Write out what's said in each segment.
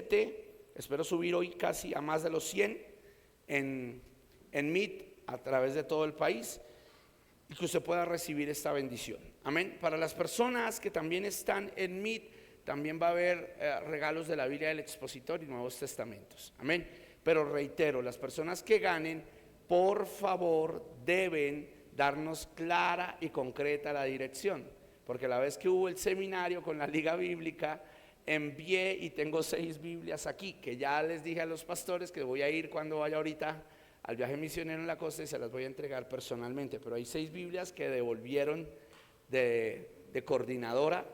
7, espero subir hoy casi a más de los 100 en Meet a través de todo el país, y que usted pueda recibir esta bendición. Amén. Para las personas que también están en Meet, también va a haber regalos de la Biblia del Expositor y Nuevos Testamentos. Amén. Pero reitero, las personas que ganen, por favor, deben darnos clara y concreta la dirección, porque la vez que hubo el seminario con la Liga Bíblica, envié y tengo 6 Biblias aquí, que ya les dije a los pastores que voy a ir cuando vaya ahorita al viaje misionero en la costa y se las voy a entregar personalmente, pero hay 6 Biblias que devolvieron de coordinadora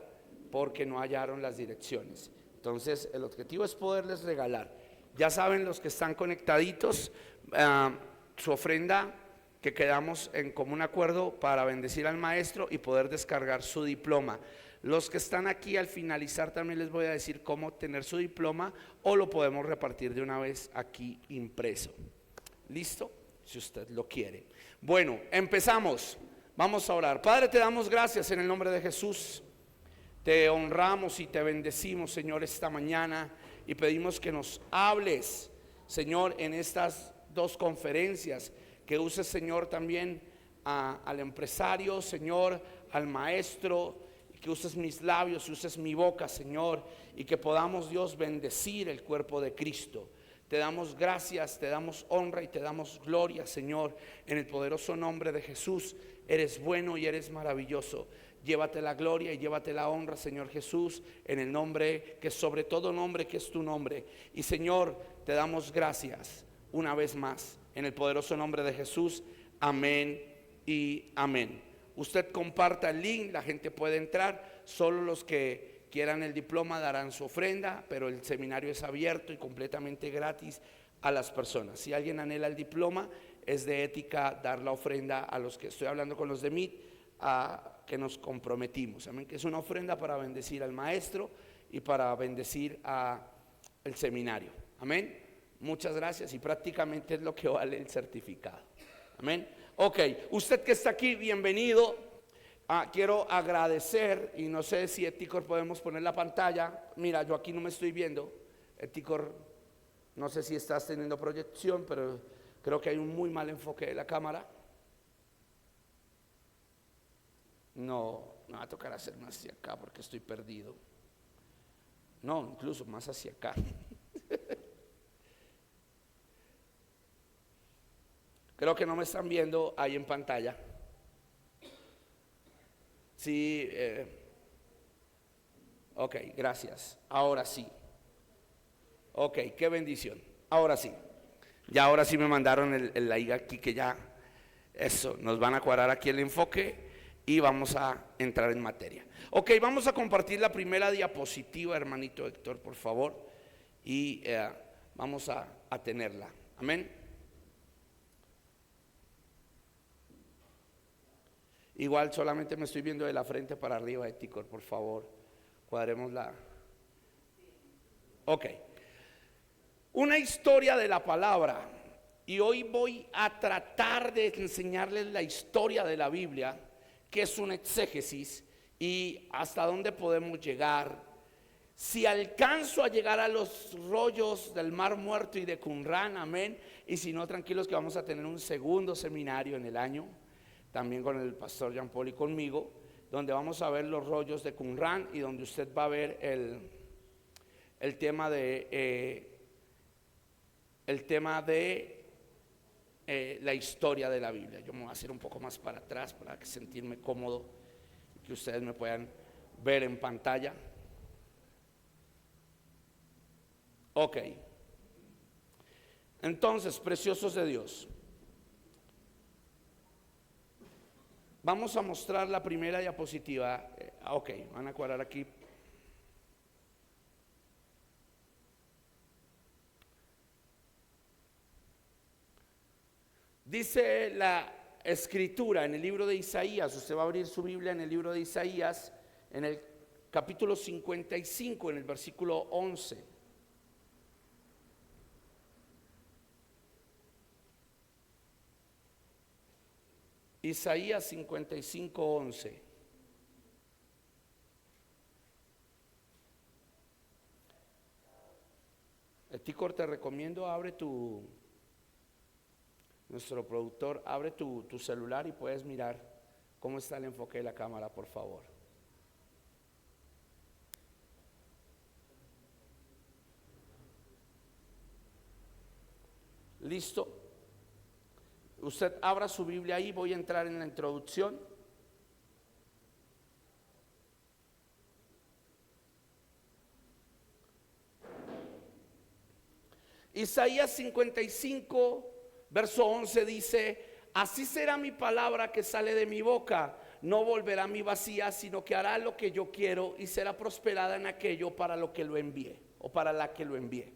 porque no hallaron las direcciones. Entonces el objetivo es poderles regalar. Ya saben los que están conectaditos, su ofrenda que quedamos en común acuerdo para bendecir al maestro y poder descargar su diploma. Los que están aquí al finalizar también les voy a decir cómo obtener su diploma, o lo podemos repartir de una vez aquí impreso. ¿Listo? Si usted lo quiere. Bueno, empezamos. Vamos a orar. Padre, te damos gracias en el nombre de Jesús. Te honramos y te bendecimos, Señor, esta mañana, y pedimos que nos hables, Señor, en estas 2 conferencias, que uses, Señor, también al empresario, Señor, al maestro, y que uses mis labios, uses mi boca, Señor, y que podamos, Dios, bendecir el cuerpo de Cristo. Te damos gracias, te damos honra y te damos gloria, Señor, en el poderoso nombre de Jesús. Eres bueno y eres maravilloso. Llévate la gloria y llévate la honra, Señor Jesús, en el nombre que sobre todo nombre, que es tu nombre. Y Señor, te damos gracias una vez más, en el poderoso nombre de Jesús. Amén y amén. Usted comparta el link, la gente puede entrar. Solo los que quieran el diploma darán su ofrenda, pero el seminario es abierto y completamente gratis a las personas. Si alguien anhela el diploma, es de ética dar la ofrenda a los que, estoy hablando con los de MIT, a que nos comprometimos. Amén. Que es una ofrenda para bendecir al maestro y para bendecir al seminario. Amén. Muchas gracias, y prácticamente es lo que vale el certificado. Amén. Ok, usted que está aquí, bienvenido. Quiero agradecer, y no sé si Eticor podemos poner la pantalla. Mira, yo aquí no me estoy viendo. Eticor, no sé si estás teniendo proyección, pero creo que hay un muy mal enfoque de la cámara. No, me va a tocar hacer más hacia acá porque estoy perdido. No, incluso más hacia acá. Creo que no me están viendo ahí en pantalla. Sí, ok, gracias. Ahora sí. Ok, qué bendición. Ahora sí. Ya ahora sí me mandaron el like aquí, que ya eso, nos van a cuadrar aquí el enfoque y vamos a entrar en materia. Ok, vamos a compartir la primera diapositiva, hermanito Héctor, por favor, y vamos a tenerla. Amén. Igual solamente me estoy viendo de la frente para arriba, Eticor, por favor, cuadrémosla. Ok, una historia de la palabra, y hoy voy a tratar de enseñarles la historia de la Biblia, que es un exégesis, y hasta dónde podemos llegar. Si alcanzo a llegar a los rollos del Mar Muerto y de Qumran, amén, y si no, tranquilos que vamos a tener un segundo seminario en el año, también con el pastor Jean Paul y conmigo, donde vamos a ver los rollos de Qumran y donde usted va a ver el tema de la historia de la Biblia. Yo me voy a hacer un poco más para atrás para sentirme cómodo y que ustedes me puedan ver en pantalla. Ok, entonces, preciosos de Dios, vamos a mostrar la primera diapositiva. Ok, van a cuadrar aquí. Dice la escritura en el libro de Isaías, usted va a abrir su Biblia en el libro de Isaías, en el capítulo 55, en el versículo 11. Isaías 55, 11. Ticor, te recomiendo, nuestro productor, abre tu celular y puedes mirar cómo está el enfoque de la cámara, por favor. ¿Listo? Usted abra su Biblia ahí, voy a entrar en la introducción. Isaías 55, verso 11 dice: así será mi palabra que sale de mi boca, no volverá a mí vacía, sino que hará lo que yo quiero y será prosperada en aquello para lo que lo envié, o para la que lo envié.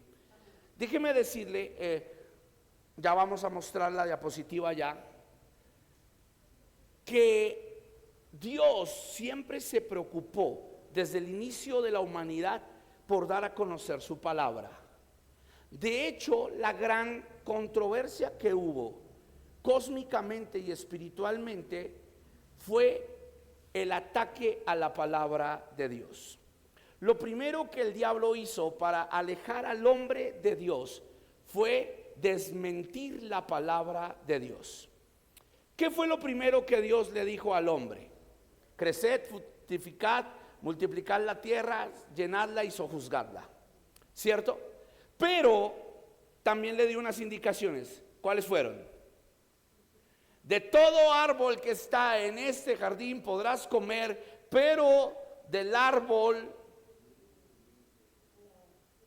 Déjeme decirle, ya vamos a mostrar la diapositiva ya, que Dios siempre se preocupó desde el inicio de la humanidad por dar a conocer su palabra. De hecho, la gran controversia que hubo cósmicamente y espiritualmente fue el ataque a la palabra de Dios. Lo primero que el diablo hizo para alejar al hombre de Dios fue desmentir la palabra de Dios. ¿Qué fue lo primero que Dios le dijo al hombre? Creced, fructificad, multiplicad la tierra, llenadla y sojuzgadla, ¿cierto? Pero también le dio unas indicaciones. ¿Cuáles fueron? De todo árbol que está en este jardín podrás comer, pero del árbol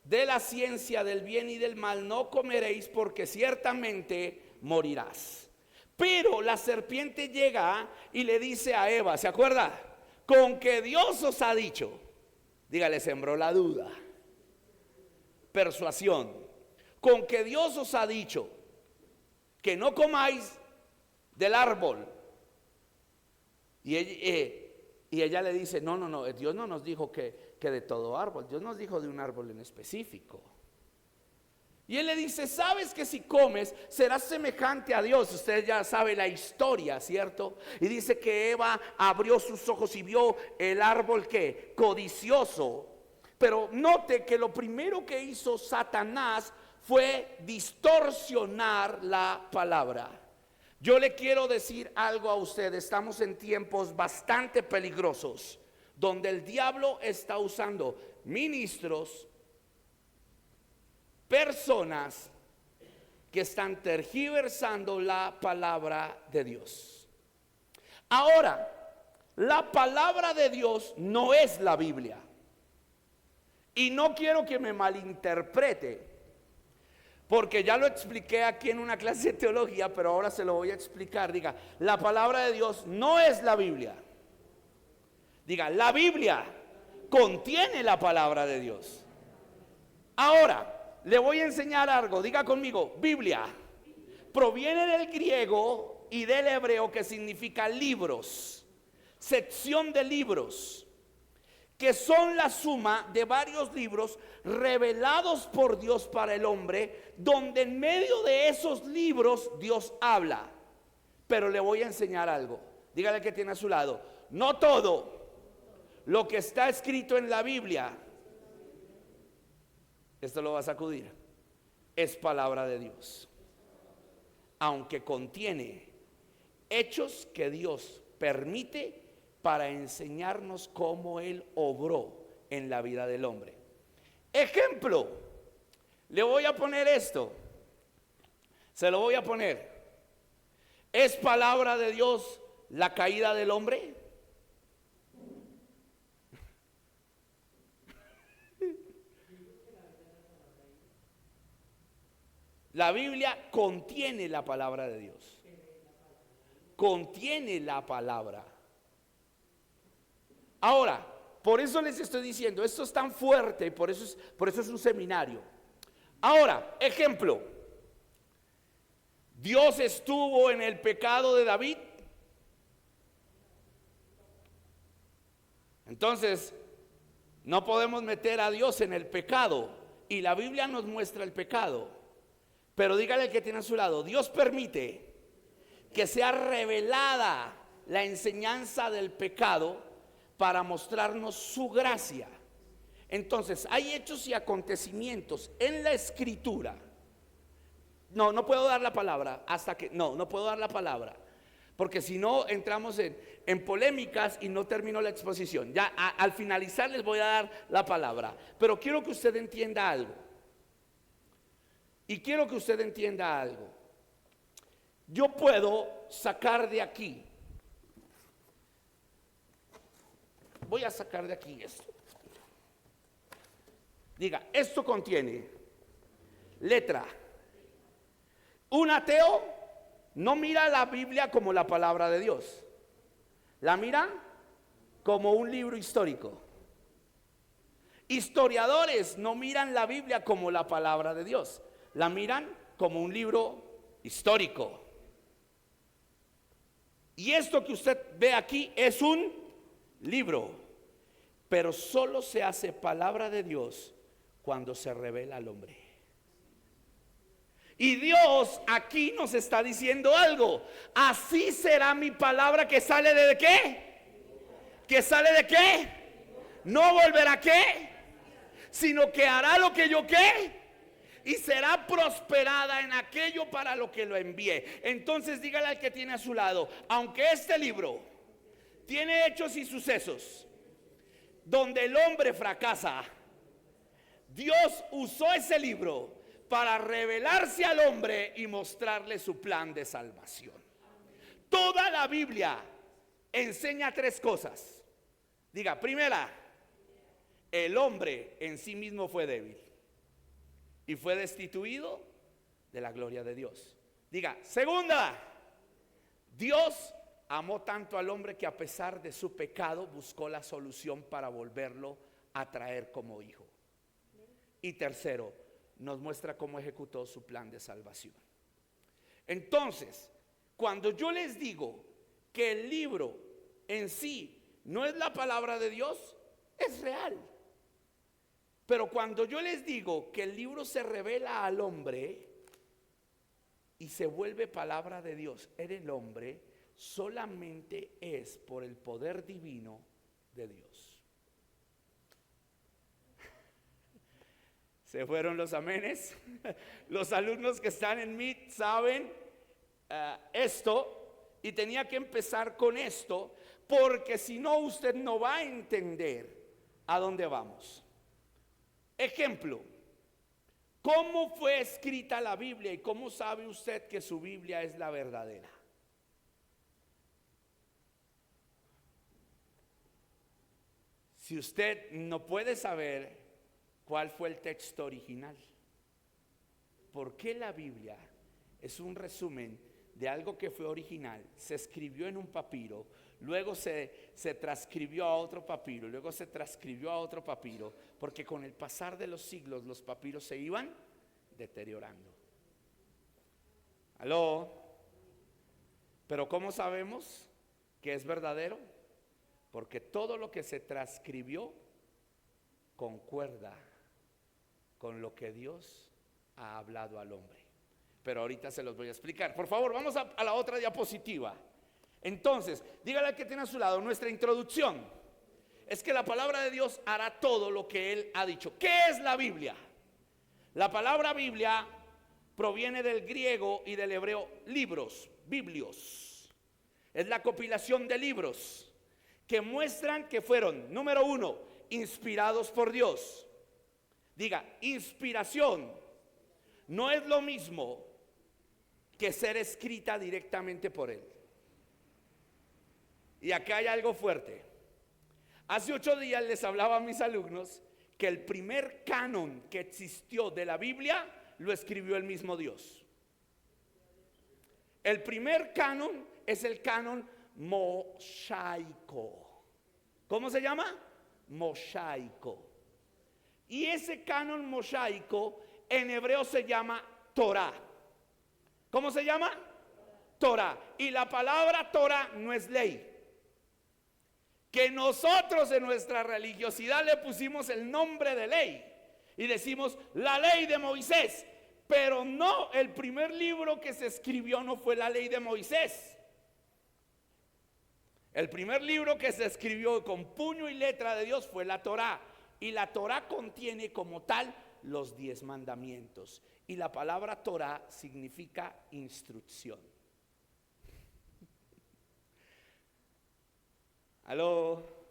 de la ciencia del bien y del mal no comeréis, porque ciertamente morirás. Pero la serpiente llega y le dice a Eva, ¿se acuerda? Con que Dios os ha dicho. Dígale, sembró la duda. Persuasión. Con que Dios os ha dicho que no comáis del árbol. Y ella le dice, no, Dios no nos dijo que de todo árbol, Dios nos dijo de un árbol en específico. Y él le dice, sabes que si comes serás semejante a Dios. Usted ya sabe la historia, ¿cierto? Y dice que Eva abrió sus ojos y vio el árbol que codicioso. Pero note que lo primero que hizo Satanás fue distorsionar la palabra. Yo le quiero decir algo a usted, estamos en tiempos bastante peligrosos, donde el diablo está usando ministros, personas que están tergiversando la palabra de Dios. Ahora, la palabra de Dios no es la Biblia. Y no quiero que me malinterprete, porque ya lo expliqué aquí en una clase de teología, pero ahora se lo voy a explicar. Diga, la palabra de Dios no es la Biblia. Diga, la Biblia contiene la palabra de Dios. Ahora, le voy a enseñar algo. Diga conmigo, Biblia proviene del griego y del hebreo, que significa libros, sección de libros, que son la suma de varios libros revelados por Dios para el hombre, donde en medio de esos libros Dios habla. Pero le voy a enseñar algo. Dígale que tiene a su lado, no todo lo que está escrito en la Biblia, esto lo va a sacudir, es palabra de Dios, aunque contiene hechos que Dios permite para enseñarnos cómo Él obró en la vida del hombre. Ejemplo, le voy a poner esto, se lo voy a poner. ¿Es palabra de Dios la caída del hombre? La Biblia contiene la palabra de Dios. Contiene la palabra. Ahora, por eso les estoy diciendo, esto es tan fuerte y por eso es un seminario. Ahora, ejemplo, ¿Dios estuvo en el pecado de David? Entonces, no podemos meter a Dios en el pecado, y la Biblia nos muestra el pecado. Pero dígale al que tiene a su lado, Dios permite que sea revelada la enseñanza del pecado para mostrarnos su gracia. Entonces, hay hechos y acontecimientos en la escritura. No puedo dar la palabra hasta que, no puedo dar la palabra, porque si no entramos en polémicas y no termino la exposición. Ya al finalizar les voy a dar la palabra, pero quiero que usted entienda algo. Y quiero que usted entienda algo. Yo puedo sacar de aquí, voy a sacar de aquí esto. Diga, esto contiene letra. Un ateo no mira la Biblia como la palabra de Dios, la mira como un libro histórico. Historiadores no miran la Biblia como la palabra de Dios, la miran como un libro histórico. Y esto que usted ve aquí es un libro, pero solo se hace palabra de Dios cuando se revela al hombre. Y Dios aquí nos está diciendo algo. Así será mi palabra que sale de qué. ¿Que sale de qué? No volverá qué, sino que hará lo que yo qué, y será prosperada en aquello para lo que lo envié. Entonces dígale al que tiene a su lado, aunque este libro tiene hechos y sucesos donde el hombre fracasa, Dios usó ese libro para revelarse al hombre y mostrarle su plan de salvación. Toda la Biblia enseña tres cosas. Diga, primera, el hombre en sí mismo fue débil y fue destituido de la gloria de Dios. Diga, segunda, Dios amó tanto al hombre que a pesar de su pecado buscó la solución para volverlo a traer como hijo. Y tercero, nos muestra cómo ejecutó su plan de salvación. Entonces, cuando yo les digo que el libro en sí no es la palabra de Dios, es real. Pero cuando yo les digo que el libro se revela al hombre y se vuelve palabra de Dios en el hombre, solamente es por el poder divino de Dios. Se fueron los amenes. Los alumnos que están en Meet saben esto, y tenía que empezar con esto, porque si no usted no va a entender a dónde vamos. Ejemplo, ¿cómo fue escrita la Biblia y cómo sabe usted que su Biblia es la verdadera? Si usted no puede saber cuál fue el texto original, ¿por qué la Biblia es un resumen de algo que fue original? Se escribió en un papiro, luego se transcribió a otro papiro, luego se transcribió a otro papiro, porque con el pasar de los siglos los papiros se iban deteriorando. ¿Aló? Pero ¿cómo sabemos que es verdadero? Porque todo lo que se transcribió concuerda con lo que Dios ha hablado al hombre. Pero ahorita se los voy a explicar. Por favor, vamos a la otra diapositiva. Entonces, dígale al que tiene a su lado, nuestra introducción es que la palabra de Dios hará todo lo que Él ha dicho. ¿Qué es la Biblia? La palabra Biblia proviene del griego y del hebreo libros, biblios. Es la compilación de libros que muestran que fueron, número uno, inspirados por Dios. Diga, inspiración no es lo mismo que ser escrita directamente por Él. Y acá hay algo fuerte. Hace 8 días les hablaba a mis alumnos que el primer canon que existió de la Biblia lo escribió el mismo Dios. El primer canon es el canon mosaico. ¿Cómo se llama? Mosaico. Y ese canon mosaico en hebreo se llama Torah. ¿Cómo se llama? Torah. Y la palabra Torah no es ley. Que nosotros en nuestra religiosidad le pusimos el nombre de ley y decimos la ley de Moisés. Pero no, el primer libro que se escribió no fue la ley de Moisés. El primer libro que se escribió con puño y letra de Dios fue la Torá. Y la Torá contiene como tal los 10 mandamientos. Y la palabra Torá significa instrucción. ¿Aló?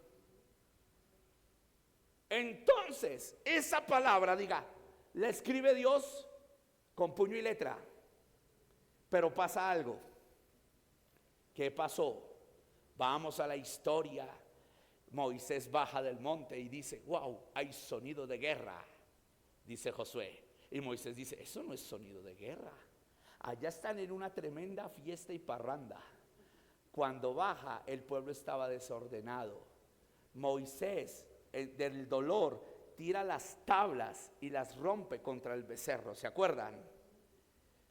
Entonces, esa palabra, diga, la escribe Dios con puño y letra. Pero pasa algo. ¿Qué pasó? Vamos a la historia. Moisés baja del monte y dice, wow, hay sonido de guerra, dice Josué. Y Moisés dice, eso no es sonido de guerra. Allá están en una tremenda fiesta y parranda. Cuando baja, el pueblo estaba desordenado. Moisés, del dolor, tira las tablas y las rompe contra el becerro. ¿Se acuerdan?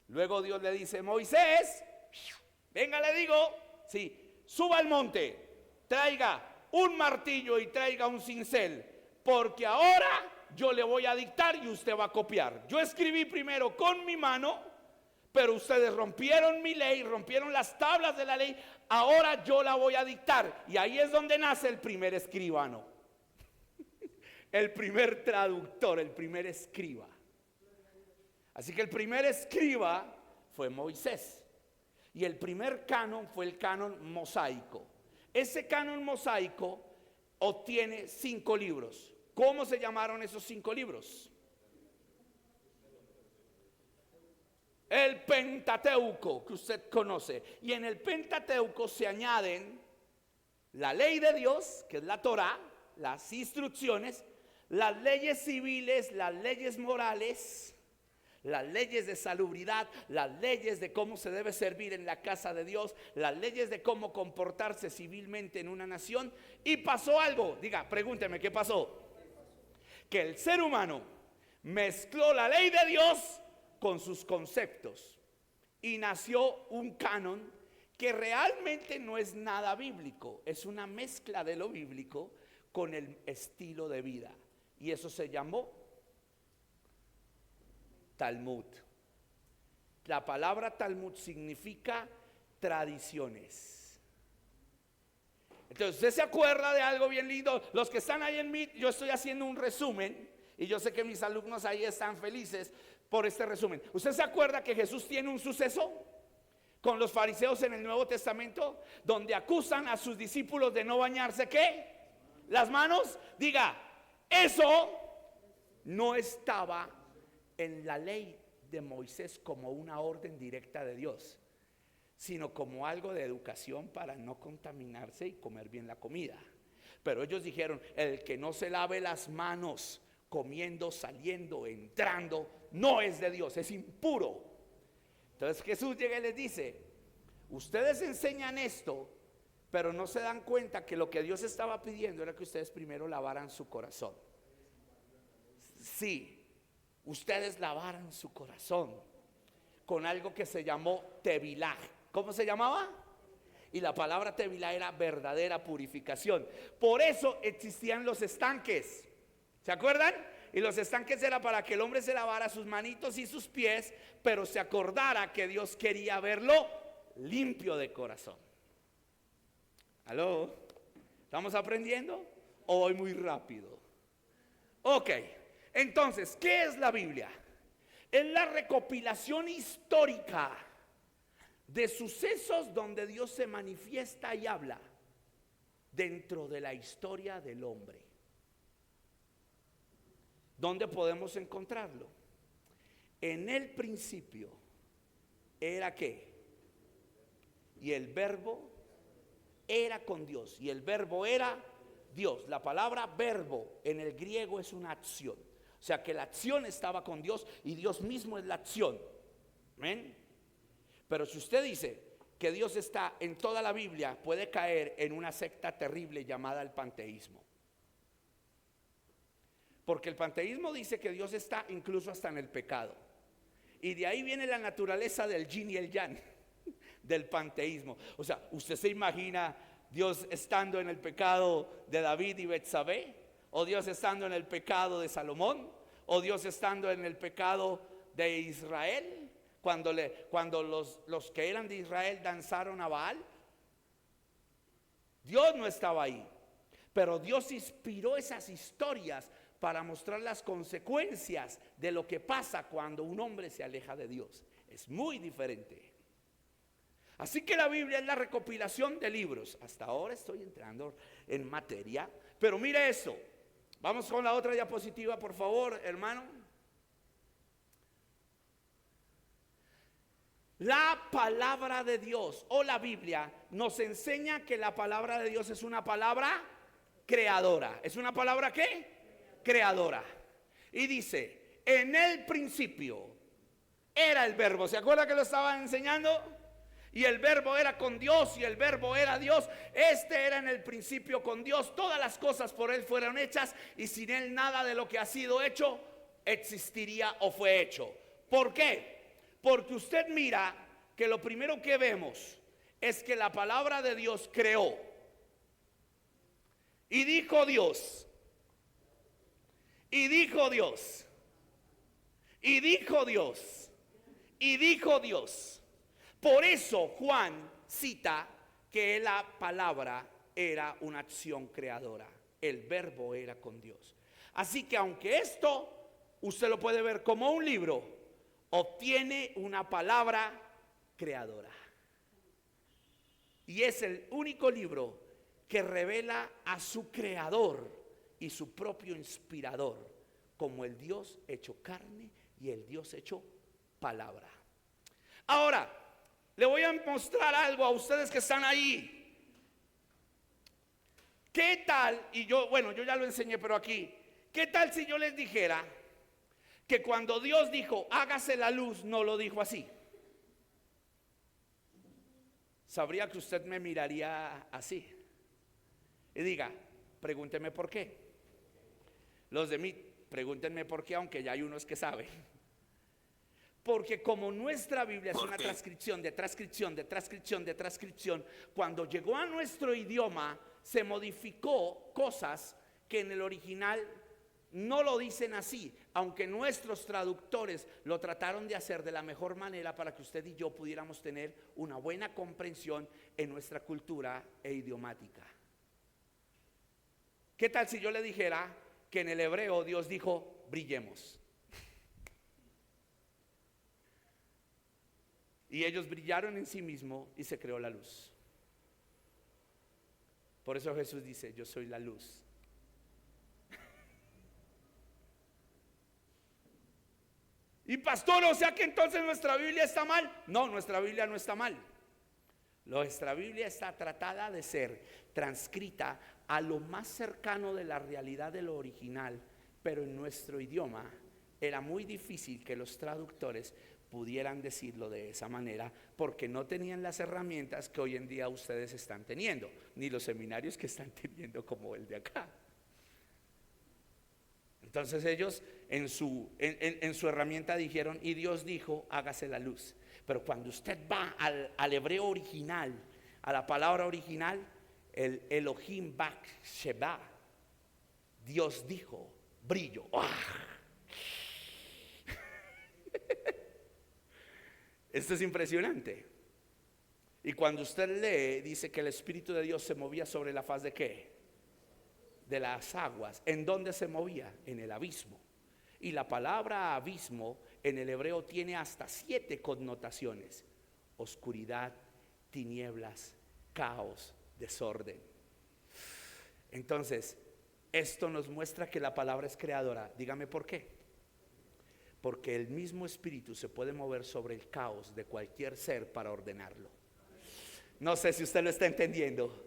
Luego Dios le dice, Moisés, venga, le digo, sí, suba al monte, traiga un martillo y traiga un cincel, porque ahora yo le voy a dictar y usted va a copiar. Yo escribí primero con mi mano, pero ustedes rompieron mi ley, rompieron las tablas de la ley, ahora yo la voy a dictar. Y ahí es donde nace el primer escribano, el primer traductor, el primer escriba. Así que el primer escriba fue Moisés. Y el primer canon fue el canon mosaico. Ese canon mosaico obtiene 5 libros. ¿Cómo se llamaron esos 5 libros? El Pentateuco, que usted conoce. Y en el Pentateuco se añaden la ley de Dios, que es la Torá, las instrucciones, las leyes civiles, las leyes morales, las leyes de salubridad, las leyes de cómo se debe servir en la casa de Dios, las leyes de cómo comportarse civilmente en una nación. Y pasó algo, diga, pregúnteme, ¿qué pasó? Que el ser humano mezcló la ley de Dios con sus conceptos y nació un canon que realmente no es nada bíblico, es una mezcla de lo bíblico con el estilo de vida, y eso se llamó Talmud. La palabra Talmud significa tradiciones. Entonces, ¿usted se acuerda de algo bien lindo? Los que están ahí en mí, yo estoy haciendo un resumen y yo sé que mis alumnos ahí están felices por este resumen. ¿Usted se acuerda que Jesús tiene un suceso con los fariseos en el Nuevo Testamento, donde acusan a sus discípulos de no bañarse? ¿Qué? Las manos. Diga, eso no estaba en la ley de Moisés como una orden directa de Dios, sino como algo de educación para no contaminarse y comer bien la comida. Pero ellos dijeron, el que no se lave las manos comiendo, saliendo, entrando, no es de Dios, es impuro. Entonces Jesús llega y les dice, ustedes enseñan esto, pero no se dan cuenta que lo que Dios estaba pidiendo era que ustedes primero lavaran su corazón. Sí, ustedes lavaran su corazón con algo que se llamó tevilá. ¿Cómo se llamaba? Y la palabra tevilá era verdadera purificación. Por eso existían los estanques. ¿Se acuerdan? Y los estanques era para que el hombre se lavara sus manitos y sus pies, pero se acordara que Dios quería verlo limpio de corazón. ¿Aló? ¿Estamos aprendiendo? ¿O voy muy rápido? Ok. Entonces, ¿qué es la Biblia? Es la recopilación histórica de sucesos donde Dios se manifiesta y habla dentro de la historia del hombre. ¿Dónde podemos encontrarlo? En el principio era ¿qué? Y el verbo era con Dios, y el verbo era Dios. La palabra verbo en el griego es una acción. O sea que la acción estaba con Dios y Dios mismo es la acción. ¿Amén? Pero si usted dice que Dios está en toda la Biblia, puede caer en una secta terrible llamada el panteísmo. Porque el panteísmo dice que Dios está incluso hasta en el pecado. Y de ahí viene la naturaleza del yin y el yang, del panteísmo. O sea, ¿usted se imagina Dios estando en el pecado de David y Betsabé? ¿O Dios estando en el pecado de Salomón? ¿O Dios estando en el pecado de Israel? Cuando los que eran de Israel danzaron a Baal. Dios no estaba ahí. Pero Dios inspiró esas historias para mostrar las consecuencias de lo que pasa cuando un hombre se aleja de Dios. Es muy diferente. Así que la Biblia es la recopilación de libros. Hasta ahora estoy entrando en materia, pero mire eso. Vamos con la otra diapositiva, por favor, hermano. La palabra de Dios o la Biblia nos enseña que la palabra de Dios es una palabra creadora. ¿Es una palabra qué? Creadora. Y dice, en el principio era el verbo. ¿Se acuerda que lo estaba enseñando? Y el verbo era con Dios y el verbo era Dios. Este era en el principio con Dios. Todas las cosas por Él fueron hechas y sin Él nada de lo que ha sido hecho existiría o fue hecho. ¿Por qué? Porque usted mira que lo primero que vemos es que la palabra de Dios creó. Y dijo Dios. Y dijo Dios. Y dijo Dios. Y dijo Dios. Por eso Juan cita que la palabra era una acción creadora. El verbo era con Dios. Así que aunque esto usted lo puede ver como un libro, obtiene una palabra creadora. Y es el único libro que revela a su creador y su propio inspirador como el Dios hecho carne y el Dios hecho palabra. Ahora, le voy a mostrar algo a ustedes que están ahí. ¿Qué tal? Y yo ya lo enseñé, pero aquí, ¿qué tal si yo les dijera que cuando Dios dijo, hágase la luz, no lo dijo así? Sabría que usted me miraría así y diga, pregúnteme por qué. Los de mí, pregúntenme por qué, aunque ya hay unos que saben. Porque como nuestra Biblia es una transcripción de transcripción de transcripción de transcripción, cuando llegó a nuestro idioma se modificó cosas que en el original no lo dicen así, aunque nuestros traductores lo trataron de hacer de la mejor manera para que usted y yo pudiéramos tener una buena comprensión en nuestra cultura e idiomática. ¿Qué tal si yo le dijera que en el hebreo Dios dijo, brillemos? Y ellos brillaron en sí mismos y se creó la luz. Por eso Jesús dice, yo soy la luz. Y pastor, o sea que entonces nuestra Biblia está mal. No, nuestra Biblia no está mal. Nuestra Biblia está tratada de ser transcrita a lo más cercano de la realidad de lo original, pero en nuestro idioma era muy difícil que los traductores pudieran decirlo de esa manera, porque no tenían las herramientas que hoy en día ustedes están teniendo, ni los seminarios que están teniendo como el de acá. Entonces ellos en su herramienta dijeron, y Dios dijo, hágase la luz. Pero cuando usted va al hebreo original, a la palabra original, el Elohim Bak Sheba, Dios dijo, brillo. Esto es impresionante. Y cuando usted lee, dice que el Espíritu de Dios se movía sobre la faz de ¿qué? De las aguas. ¿En dónde se movía? En el abismo. Y la palabra abismo en el hebreo tiene hasta 7 connotaciones: oscuridad, tinieblas, caos, desorden. Entonces, esto nos muestra que la palabra es creadora. Dígame por qué. Porque el mismo Espíritu se puede mover sobre el caos de cualquier ser para ordenarlo. No sé si usted lo está entendiendo.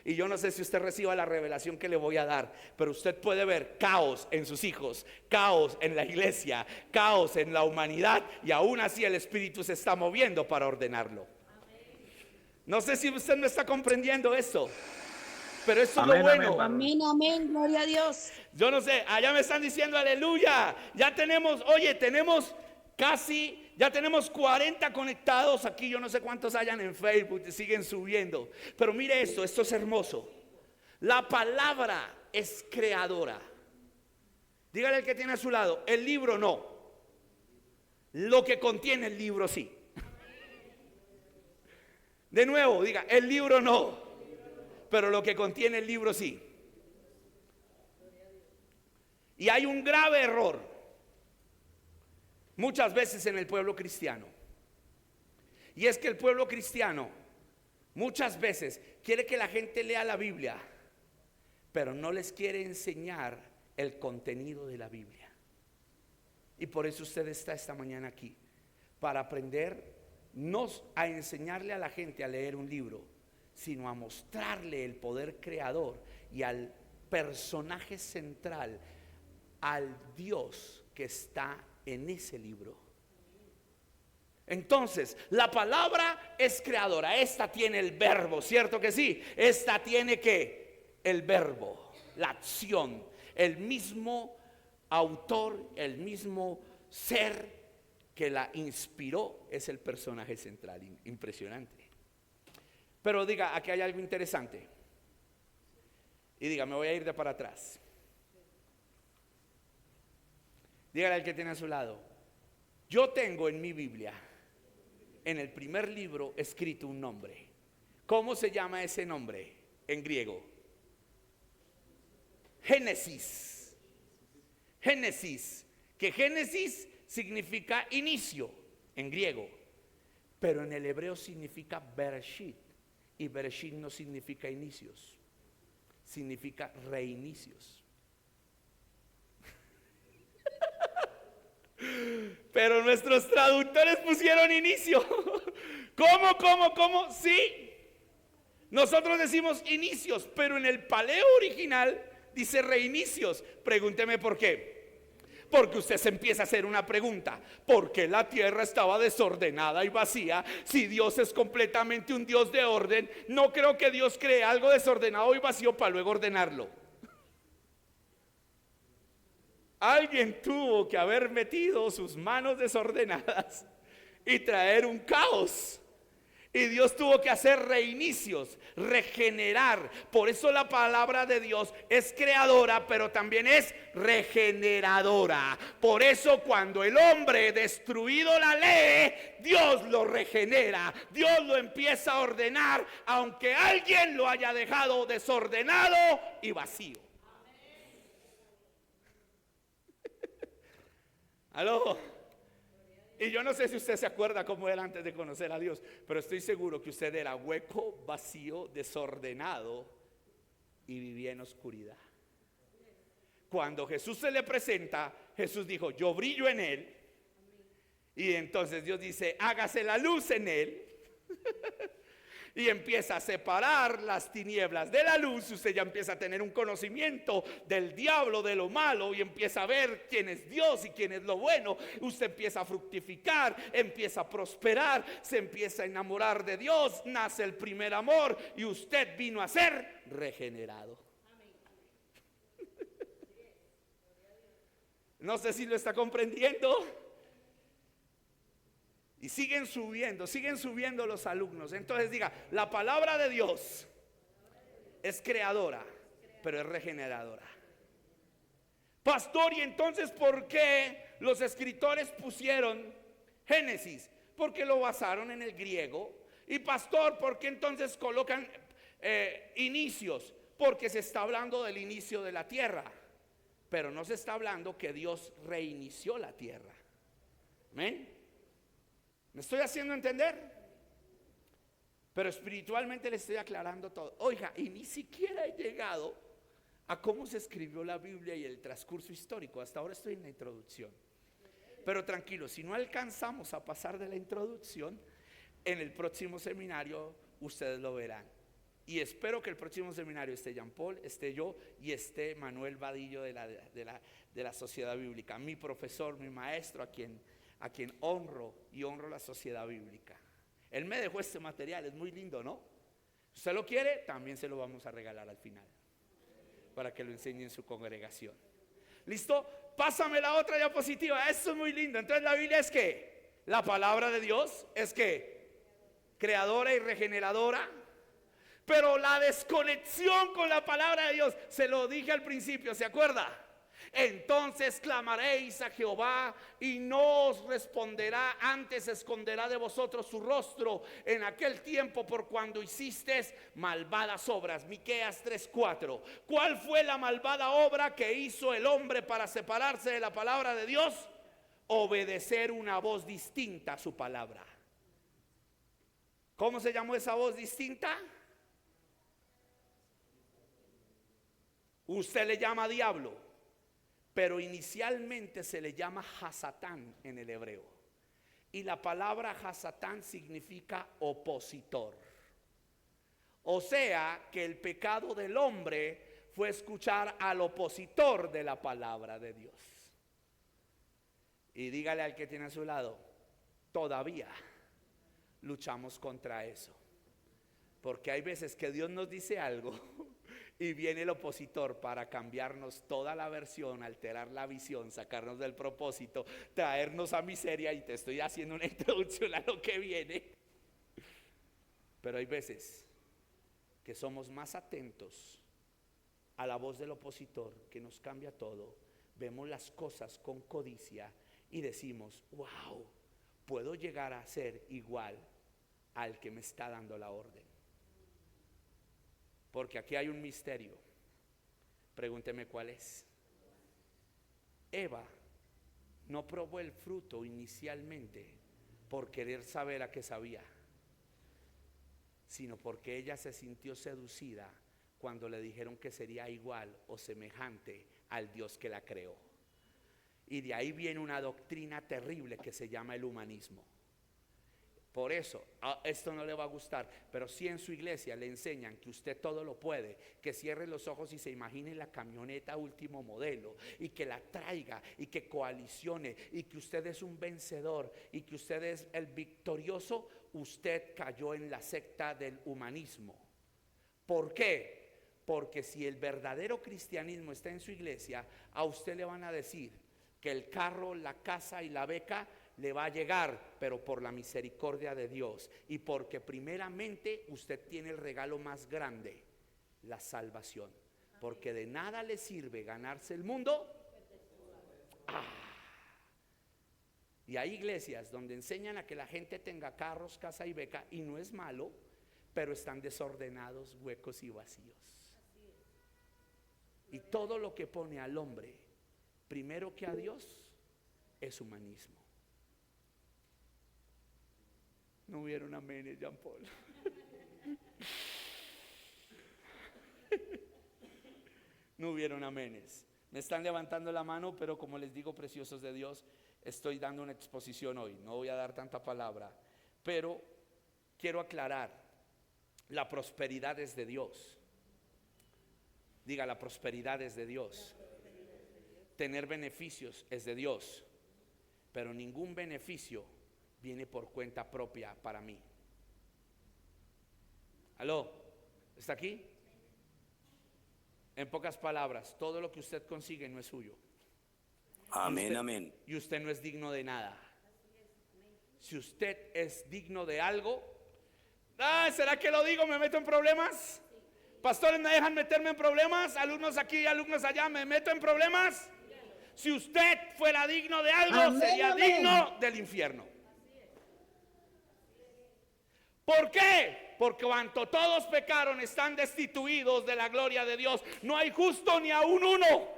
Y yo no sé si usted reciba la revelación que le voy a dar, pero usted puede ver caos en sus hijos, caos en la iglesia, caos en la humanidad, y aún así el Espíritu se está moviendo para ordenarlo. No sé si usted me está comprendiendo esto, pero esto es lo bueno. Amén, amén, gloria a Dios. Yo no sé, allá me están diciendo aleluya. Ya tenemos, ya tenemos 40 conectados aquí. Yo no sé cuántos hayan en Facebook, siguen subiendo. Pero mire esto es hermoso. La palabra es creadora. Dígale al que tiene a su lado, el libro no. Lo que contiene el libro sí. De nuevo, diga, el libro no. Pero lo que contiene el libro sí. Y hay un grave error muchas veces en el pueblo cristiano. Y es que el pueblo cristiano muchas veces quiere que la gente lea la Biblia, pero no les quiere enseñar el contenido de la Biblia. Y por eso usted está esta mañana aquí, para aprender no a enseñarle a la gente a leer un libro, sino a mostrarle el poder creador y al personaje central, al Dios que está en ese libro. Entonces, la palabra es creadora. Esta tiene el verbo, ¿cierto que sí? Esta tiene que el verbo, la acción, el mismo autor, el mismo ser que la inspiró es el personaje central. Impresionante. Pero diga, aquí hay algo interesante. Y diga, me voy a ir de para atrás. Dígale al que tiene a su lado: yo tengo en mi Biblia, en el primer libro, escrito un nombre. ¿Cómo se llama ese nombre en griego? Génesis. Génesis. Que Génesis significa inicio en griego, pero en el hebreo significa Bereshit. Y Bereshit no significa inicios, significa reinicios. Pero nuestros traductores pusieron inicio. ¿Cómo? Sí. Nosotros decimos inicios, pero en el paleo original dice reinicios. Pregúnteme por qué. Porque usted se empieza a hacer una pregunta: ¿por qué la tierra estaba desordenada y vacía? Si Dios es completamente un Dios de orden, no creo que Dios cree algo desordenado y vacío para luego ordenarlo. Alguien tuvo que haber metido sus manos desordenadas y traer un caos. Y Dios tuvo que hacer reinicios, regenerar. Por eso la palabra de Dios es creadora, pero también es regeneradora. Por eso cuando el hombre destruido la lee, Dios lo regenera. Dios lo empieza a ordenar, aunque alguien lo haya dejado desordenado y vacío. ¿Aló? Y yo no sé si usted se acuerda cómo era antes de conocer a Dios, pero estoy seguro que usted era hueco, vacío, desordenado y vivía en oscuridad. Cuando Jesús se le presenta, Jesús dijo: yo brillo en él. Y entonces Dios dice: hágase la luz en él. Y empieza a separar las tinieblas de la luz. Usted ya empieza a tener un conocimiento del diablo, de lo malo, y empieza a ver quién es Dios y quién es lo bueno. Usted empieza a fructificar, empieza a prosperar, se empieza a enamorar de Dios, nace el primer amor y usted vino a ser regenerado. No sé si lo está comprendiendo. Y siguen subiendo los alumnos. Entonces diga, la palabra de Dios es creadora, pero es regeneradora. Pastor, ¿y entonces por qué los escritores pusieron Génesis? Porque lo basaron en el griego. Y pastor, ¿por qué entonces colocan inicios? Porque se está hablando del inicio de la tierra, pero no se está hablando que Dios reinició la tierra. ¿Amén? ¿Me estoy haciendo entender? Pero espiritualmente le estoy aclarando todo. Oiga, y ni siquiera he llegado a cómo se escribió la Biblia y el transcurso histórico. Hasta ahora estoy en la introducción. Pero tranquilo, si no alcanzamos a pasar de la introducción, en el próximo seminario ustedes lo verán. Y espero que el próximo seminario esté Jean Paul, esté yo y esté Manuel Vadillo de la Sociedad Bíblica, mi profesor, mi maestro, a quien honro y honro la Sociedad Bíblica. Él me dejó este material, es muy lindo, ¿no? Si usted lo quiere, también se lo vamos a regalar al final, para que lo enseñe en su congregación. ¿Listo? Pásame la otra diapositiva. Esto es muy lindo. Entonces la Biblia es que la palabra de Dios es que creadora y regeneradora. Pero la desconexión con la palabra de Dios, se lo dije al principio, ¿se acuerda? Entonces clamaréis a Jehová y no os responderá, antes esconderá de vosotros su rostro en aquel tiempo por cuando hicisteis malvadas obras. Miqueas 3:4. ¿Cuál fue la malvada obra que hizo el hombre para separarse de la palabra de Dios? Obedecer una voz distinta a su palabra. ¿Cómo se llamó esa voz distinta? Usted le llama diablo, pero inicialmente se le llama Hasatán en el hebreo. Y la palabra Hasatán significa opositor. O sea que el pecado del hombre fue escuchar al opositor de la palabra de Dios. Y dígale al que tiene a su lado, todavía luchamos contra eso. Porque hay veces que Dios nos dice algo y viene el opositor para cambiarnos toda la versión, alterar la visión, sacarnos del propósito, traernos a miseria. Y te estoy haciendo una introducción a lo que viene. Pero hay veces que somos más atentos a la voz del opositor, que nos cambia todo. Vemos las cosas con codicia y decimos, wow, puedo llegar a ser igual al que me está dando la orden. Porque aquí hay un misterio. Pregúnteme cuál es. Eva no probó el fruto inicialmente por querer saber a qué sabía, sino porque ella se sintió seducida cuando le dijeron que sería igual o semejante al Dios que la creó. Y de ahí viene una doctrina terrible que se llama el humanismo. Por eso, esto no le va a gustar, pero si en su iglesia le enseñan que usted todo lo puede, que cierre los ojos y se imagine la camioneta último modelo y que la traiga y que coalicione y que usted es un vencedor y que usted es el victorioso, usted cayó en la secta del humanismo. ¿Por qué? Porque si el verdadero cristianismo está en su iglesia, a usted le van a decir que el carro, la casa y la beca le va a llegar, pero por la misericordia de Dios y porque primeramente usted tiene el regalo más grande, la salvación. Porque de nada le sirve ganarse el mundo. Y hay iglesias donde enseñan a que la gente tenga carros, casa y beca, y no es malo, pero están desordenados, huecos y vacíos. Y todo lo que pone al hombre primero que a Dios es humanismo. No hubieron amenes, Jean Paul. No hubieron amenes. Me están levantando la mano, pero como les digo, preciosos de Dios, estoy dando una exposición hoy. No voy a dar tanta palabra, pero quiero aclarar: la prosperidad es de Dios. Diga, la prosperidad es de Dios. Tener beneficios es de Dios, pero ningún beneficio viene por cuenta propia para mí. ¿Aló? ¿Está aquí? En pocas palabras, todo lo que usted consigue no es suyo. Amén, amén. Y usted no es digno de nada. Si usted es digno de algo, ¿será que lo digo? ¿Me meto en problemas? Pastores, ¿me dejan meterme en problemas? Alumnos aquí, alumnos allá, ¿me meto en problemas? Si usted fuera digno de algo, amén, sería amén. digno del infierno. ¿Por qué? Porque cuanto todos pecaron, están destituidos de la gloria de Dios. No hay justo ni aún uno.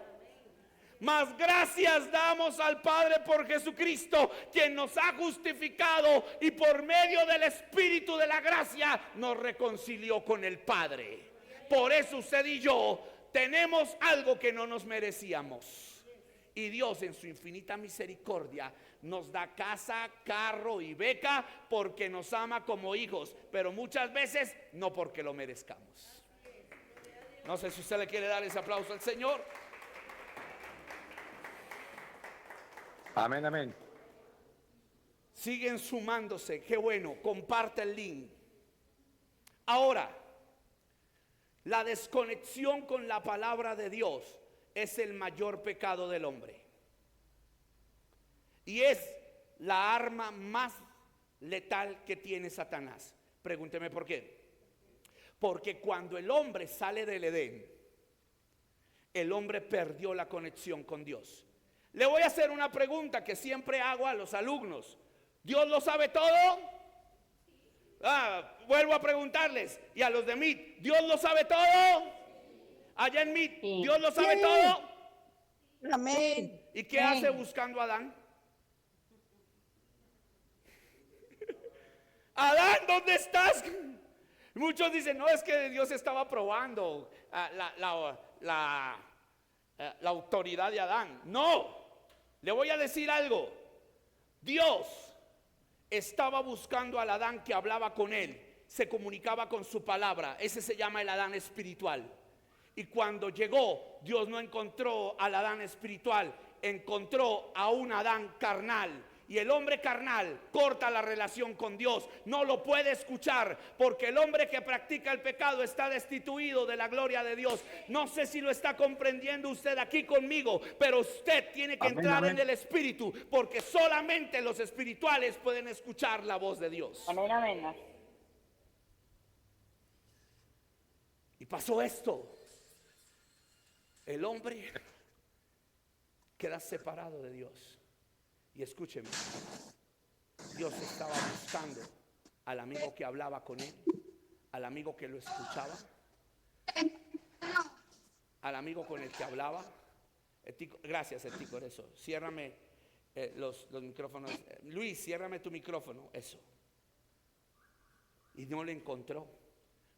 Mas gracias damos al Padre por Jesucristo, quien nos ha justificado y por medio del Espíritu de la gracia nos reconcilió con el Padre. Por eso usted y yo tenemos algo que no nos merecíamos. Y Dios en su infinita misericordia nos da casa, carro y beca porque nos ama como hijos, pero muchas veces no porque lo merezcamos. No sé si usted le quiere dar ese aplauso al Señor. Amén, amén. Siguen sumándose, qué bueno, comparte el link. Ahora, la desconexión con la palabra de Dios es el mayor pecado del hombre. Y es la arma más letal que tiene Satanás. Pregúnteme por qué. Porque cuando el hombre sale del Edén el hombre perdió la conexión con Dios. Le voy a hacer una pregunta que siempre hago a los alumnos. ¿Dios lo sabe todo? Vuelvo a preguntarles. Y a los de MIT, ¿Dios lo sabe todo? Allá en MIT, Sí. ¿Dios lo sabe Sí. todo? Amén. ¿Y qué hace buscando a Adán? Adán, ¿dónde estás? Muchos dicen, no, es que Dios estaba probando la autoridad de Adán. No, le voy a decir algo. Dios estaba buscando al Adán que hablaba con él, se comunicaba con su palabra. Ese se llama el Adán espiritual. Y cuando llegó, Dios no encontró al Adán espiritual, encontró a un Adán carnal. Y el hombre carnal corta la relación con Dios, no lo puede escuchar, porque el hombre que practica el pecado está destituido de la gloria de Dios. No sé si lo está comprendiendo usted aquí conmigo, pero usted tiene que Amén, entrar amén. en el espíritu, porque solamente los espirituales pueden escuchar la voz de Dios. Amén, amén. Y pasó esto. El hombre queda separado de Dios. Y escúcheme, Dios estaba buscando al amigo que hablaba con él, al amigo que lo escuchaba, al amigo con el que hablaba. Gracias, Etico, eso. Ciérrame los micrófonos. Luis, ciérrame tu micrófono, eso. Y no le encontró.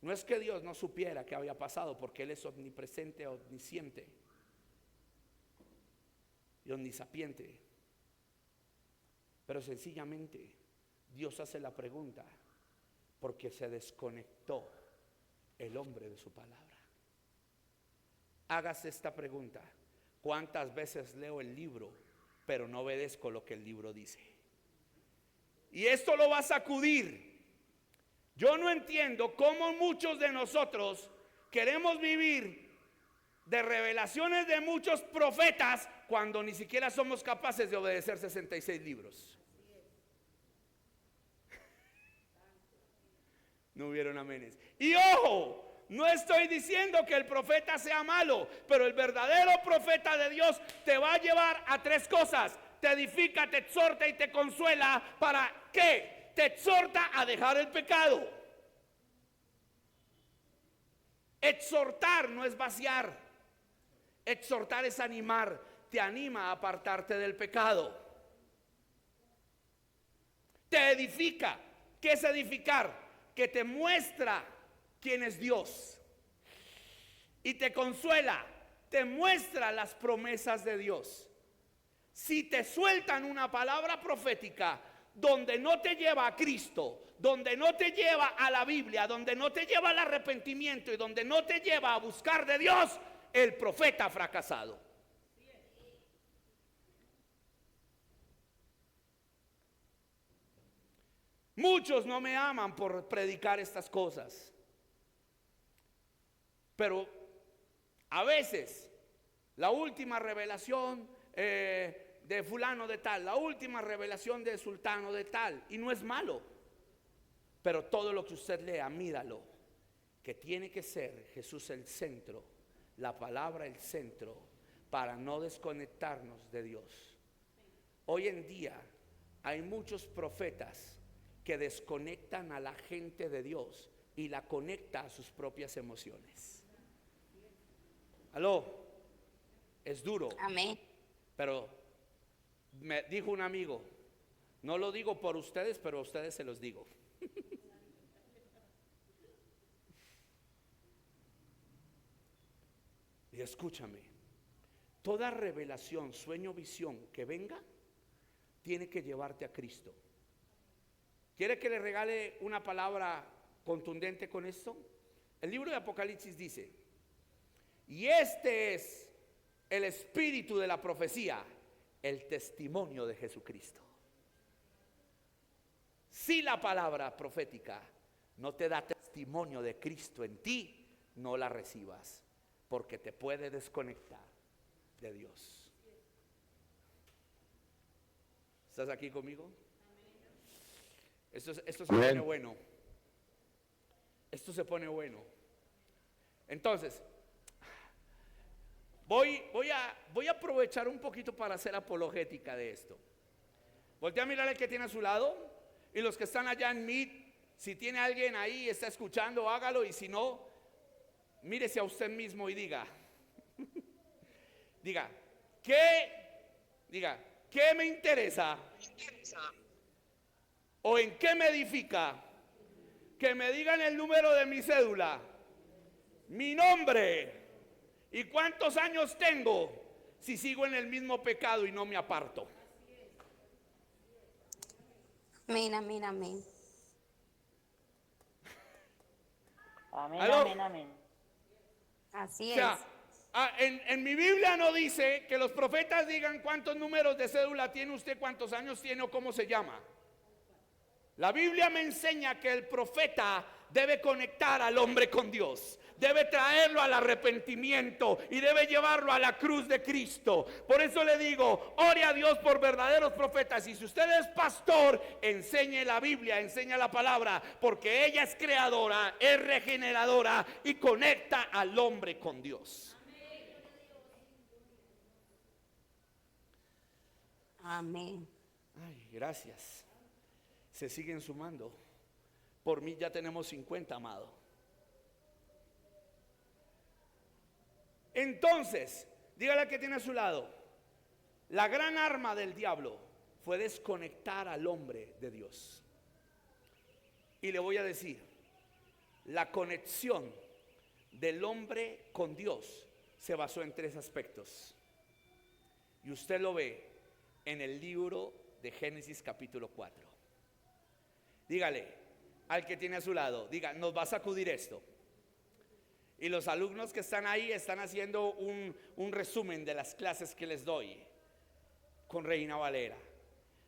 No es que Dios no supiera qué había pasado, porque Él es omnipresente, omnisciente y omnisapiente. Pero sencillamente Dios hace la pregunta porque se desconectó el hombre de su palabra. Hágase esta pregunta: ¿cuántas veces leo el libro pero no obedezco lo que el libro dice? Y esto lo va a sacudir. Yo no entiendo cómo muchos de nosotros queremos vivir de revelaciones de muchos profetas cuando ni siquiera somos capaces de obedecer 66 libros. No hubieron amenes. Y ojo, no estoy diciendo que el profeta sea malo, pero el verdadero profeta de Dios te va a llevar a tres cosas: te edifica, te exhorta y te consuela. ¿Para qué? Te exhorta a dejar el pecado. Exhortar no es vaciar. Exhortar es animar. Te anima a apartarte del pecado. Te edifica. ¿Qué es edificar? Que te muestra quién es Dios. Y te consuela, te muestra las promesas de Dios. Si te sueltan una palabra profética donde no te lleva a Cristo, donde no te lleva a la Biblia, donde no te lleva al arrepentimiento y donde no te lleva a buscar de Dios, el profeta ha fracasado. Muchos no me aman por predicar estas cosas, pero a veces la última revelación de fulano de tal, la última revelación de sultano de tal, y no es malo, pero todo lo que usted lea, míralo, que tiene que ser Jesús el centro, la palabra el centro, para no desconectarnos de Dios. Hoy en día hay muchos profetas que desconectan a la gente de Dios y la conecta a sus propias emociones. Aló, es duro. Amén. Pero me dijo un amigo, no lo digo por ustedes, pero a ustedes se los digo. Y escúchame, toda revelación, sueño, visión que venga, tiene que llevarte a Cristo. ¿Quiere que le regale una palabra contundente con esto? El libro de Apocalipsis dice: y este es el espíritu de la profecía, el testimonio de Jesucristo. Si la palabra profética no te da testimonio de Cristo en ti, no la recibas, porque te puede desconectar de Dios. ¿Estás aquí conmigo? Esto se pone bueno. Esto se pone bueno. Entonces, voy a aprovechar un poquito para hacer apologética de esto. Voltea a mirar al que tiene a su lado, y los que están allá en Meet, si tiene alguien ahí, está escuchando, hágalo, y si no, mírese a usted mismo y diga, ¿qué me interesa? ¿O en qué me edifica? Que me digan el número de mi cédula, mi nombre y cuántos años tengo si sigo en el mismo pecado y no me aparto. Amén, amén, amén. Amén, ¿Aló? amén, amén. Así O sea, es. en mi Biblia no dice que los profetas digan cuántos números de cédula tiene usted, cuántos años tiene o cómo se llama. La Biblia me enseña que el profeta debe conectar al hombre con Dios, debe traerlo al arrepentimiento y debe llevarlo a la cruz de Cristo. Por eso le digo, ore a Dios por verdaderos profetas. Y si usted es pastor, enseñe la Biblia, enseñe la palabra, porque ella es creadora, es regeneradora y conecta al hombre con Dios. Amén. Ay, gracias. Se siguen sumando. Por mí ya tenemos 50, amado. Entonces, dígale al que tiene a su lado, la gran arma del diablo fue desconectar al hombre de Dios. Y le voy a decir, la conexión del hombre con Dios se basó en 3 aspectos. Y usted lo ve en el libro de Génesis capítulo 4. Dígale al que tiene a su lado, diga, nos va a sacudir esto. Y los alumnos que están ahí están haciendo un resumen de las clases que les doy con Reina Valera.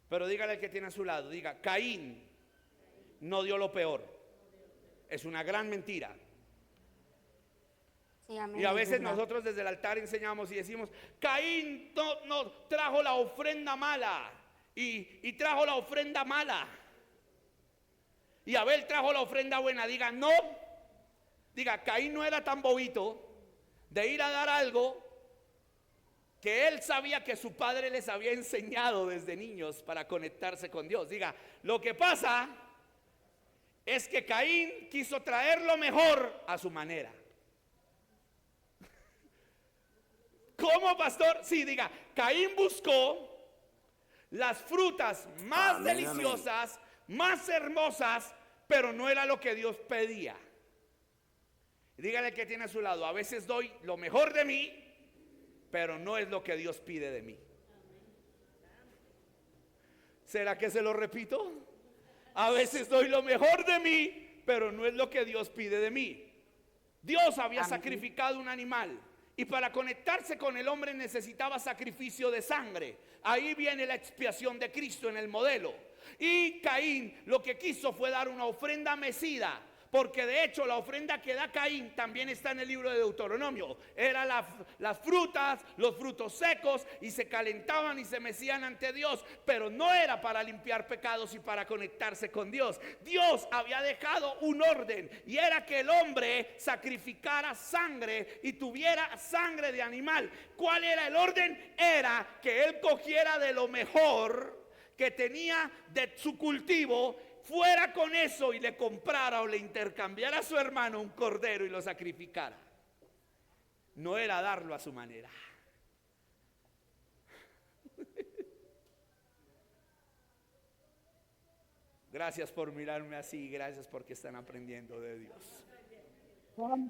Pero dígale al que tiene a su lado, diga, Caín no dio lo peor. Es una gran mentira. Sí, amén. Y a veces Es verdad. nosotros desde el altar enseñamos y decimos, Caín no trajo la ofrenda mala y trajo la ofrenda mala. Y Abel trajo la ofrenda buena. Diga, no. Diga, Caín no era tan bobito de ir a dar algo que él sabía que su padre les había enseñado desde niños para conectarse con Dios. Diga, lo que pasa es que Caín quiso traer lo mejor a su manera. ¿Cómo, pastor? Sí, diga, Caín buscó las frutas más Amén, deliciosas, más hermosas, pero no era lo que Dios pedía. Dígale al que tiene a su lado, a veces doy lo mejor de mí, pero no es lo que Dios pide de mí. ¿Será que se lo repito? A veces doy lo mejor de mí, pero no es lo que Dios pide de mí. Dios había sacrificado un animal y para conectarse con el hombre necesitaba sacrificio de sangre. Ahí viene la expiación de Cristo en el modelo. Y Caín lo que quiso fue dar una ofrenda mecida, porque de hecho la ofrenda que da Caín también está en el libro de Deuteronomio. Eran las frutas, los frutos secos, y se calentaban y se mecían ante Dios, pero no era para limpiar pecados y para conectarse con Dios. Dios había dejado un orden, y era que el hombre sacrificara sangre y tuviera sangre de animal. ¿Cuál era el orden? Era que él cogiera de lo mejor que tenía de su cultivo, fuera con eso y le comprara o le intercambiara a su hermano un cordero y lo sacrificara. No era darlo a su manera. Gracias por mirarme así, gracias porque están aprendiendo de Dios.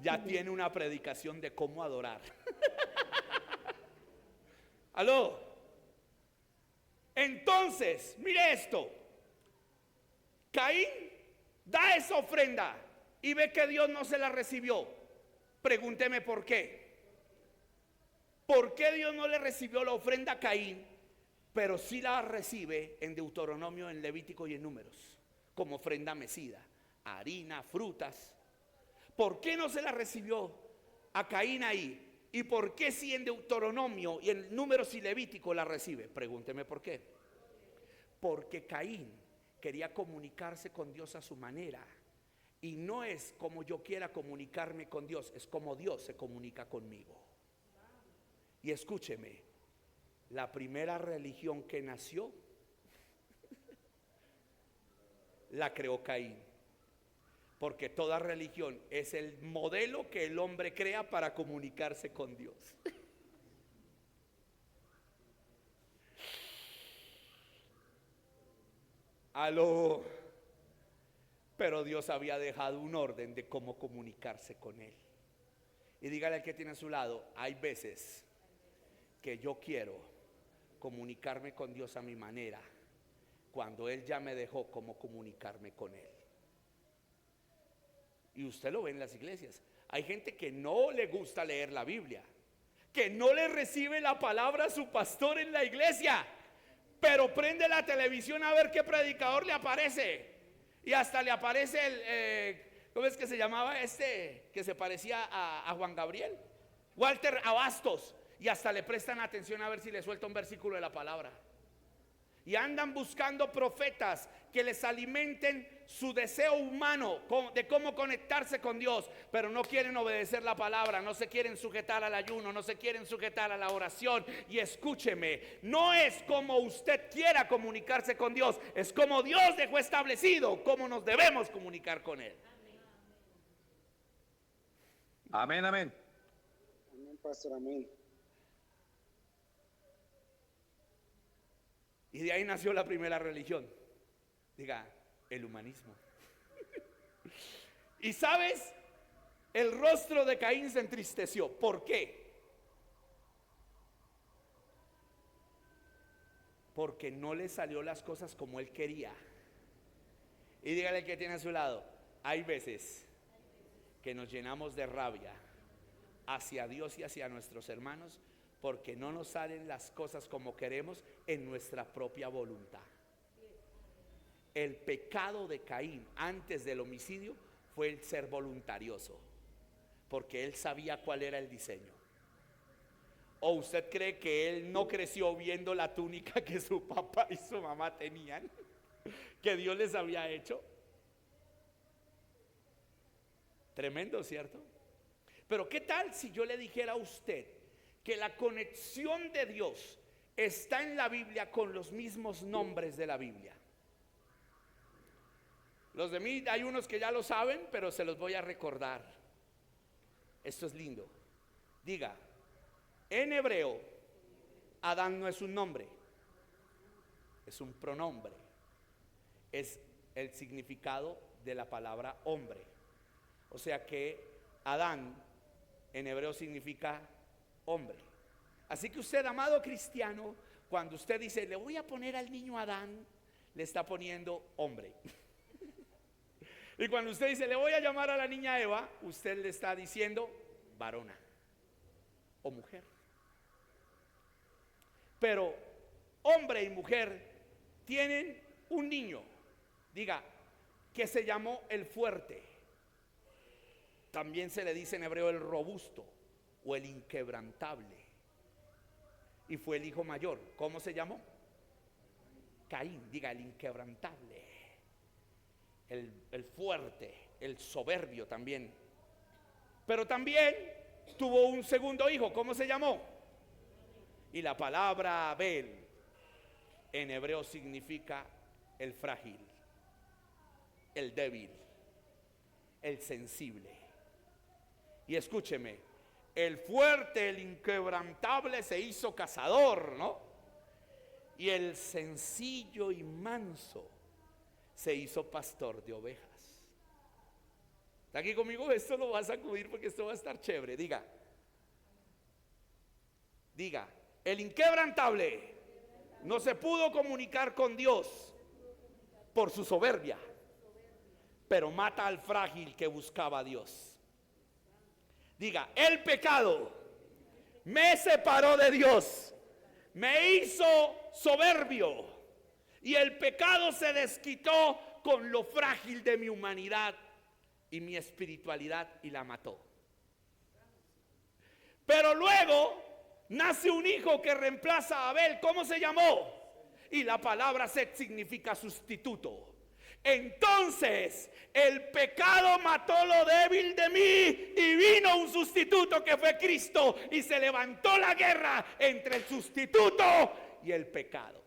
Ya tiene una predicación de cómo adorar. ¿Aló? Entonces, mire esto. Caín da esa ofrenda y ve que Dios no se la recibió. Pregúnteme por qué. ¿Por qué Dios no le recibió la ofrenda a Caín, pero sí la recibe en Deuteronomio, en Levítico y en Números, como ofrenda mecida, harina, frutas? ¿Por qué no se la recibió a Caín ahí? ¿Y por qué sí en Deuteronomio y en Números y Levítico la recibe? Pregúnteme por qué. Porque Caín quería comunicarse con Dios a su manera, y no es como yo quiera comunicarme con Dios, es como Dios se comunica conmigo. Y escúcheme, la primera religión que nació la creó Caín. Porque toda religión es el modelo que el hombre crea para comunicarse con Dios. Aló. Pero Dios había dejado un orden de cómo comunicarse con él. Y dígale al que tiene a su lado, hay veces que yo quiero comunicarme con Dios a mi manera, cuando Él ya me dejó cómo comunicarme con Él. Y usted lo ve en las iglesias. Hay gente que no le gusta leer la Biblia, que no le recibe la palabra a su pastor en la iglesia, pero prende la televisión a ver qué predicador le aparece. Y hasta le aparece ¿cómo es que se llamaba este? Que se parecía a Juan Gabriel, Walter Abastos. Y hasta le prestan atención a ver si le suelta un versículo de la palabra. Y andan buscando profetas que les alimenten su deseo humano de cómo conectarse con Dios, pero no quieren obedecer la palabra, no se quieren sujetar al ayuno, no se quieren sujetar a la oración. Y escúcheme, no es como usted quiera comunicarse con Dios, es como Dios dejó establecido cómo nos debemos comunicar con Él. Amén, amén. Amén, pastor, amén. Y de ahí nació la primera religión. Diga, el humanismo. Y sabes, el rostro de Caín se entristeció. ¿Por qué? Porque no le salió las cosas como él quería. Y dígale que tiene a su lado, hay veces que nos llenamos de rabia hacia Dios y hacia nuestros hermanos, porque no nos salen las cosas como queremos en nuestra propia voluntad. El pecado de Caín antes del homicidio fue el ser voluntarioso, porque él sabía cuál era el diseño. ¿O usted cree que él no creció viendo la túnica que su papá y su mamá tenían, que Dios les había hecho? Tremendo, ¿cierto? Pero ¿qué tal si yo le dijera a usted que la conexión de Dios está en la Biblia con los mismos nombres de la Biblia? Los de mí hay unos que ya lo saben, pero se los voy a recordar. Esto es lindo. Diga, en hebreo, Adán no es un nombre, es un pronombre. Es el significado de la palabra hombre. O sea que Adán en hebreo significa hombre. Así que usted, amado cristiano, cuando usted dice, le voy a poner al niño Adán, le está poniendo hombre. Y cuando usted dice, le voy a llamar a la niña Eva, usted le está diciendo varona o mujer. Pero hombre y mujer tienen un niño, diga, que se llamó el fuerte. También se le dice en hebreo el robusto o el inquebrantable. Y fue el hijo mayor. ¿Cómo se llamó? Caín, diga, el inquebrantable, el fuerte, el soberbio también. Pero también tuvo un segundo hijo. ¿Cómo se llamó? Y la palabra Abel en hebreo significa el frágil, el débil, el sensible. Y escúcheme, el fuerte, el inquebrantable se hizo cazador, ¿no? Y el sencillo y manso se hizo pastor de ovejas. ¿Está aquí conmigo? Esto lo vas a sacudir porque esto va a estar chévere. Diga, el inquebrantable no se pudo comunicar con Dios por su soberbia, pero mata al frágil que buscaba a Dios. Diga, el pecado me separó de Dios, me hizo soberbio, y el pecado se desquitó con lo frágil de mi humanidad y mi espiritualidad y la mató. Pero luego nace un hijo que reemplaza a Abel. ¿Cómo se llamó? Y la palabra Set significa sustituto. Entonces el pecado mató lo débil de mí y vino un sustituto que fue Cristo, y se levantó la guerra entre el sustituto y el pecado.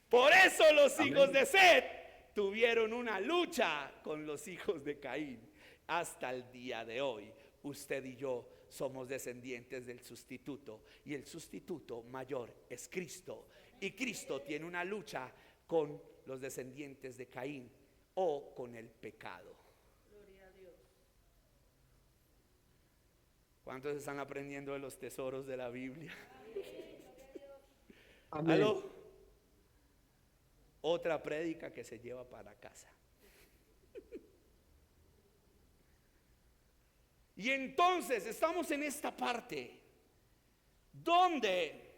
Por eso los hijos de Set tuvieron una lucha con los hijos de Caín. Hasta el día de hoy, usted y yo somos descendientes del sustituto, y el sustituto mayor es Cristo. Y Cristo tiene una lucha con los descendientes de Caín o con el pecado. Gloria a Dios. ¿Cuántos están aprendiendo de los tesoros de la Biblia? Amén. ¿Aló? Otra prédica que se lleva para casa. Y entonces estamos en esta parte donde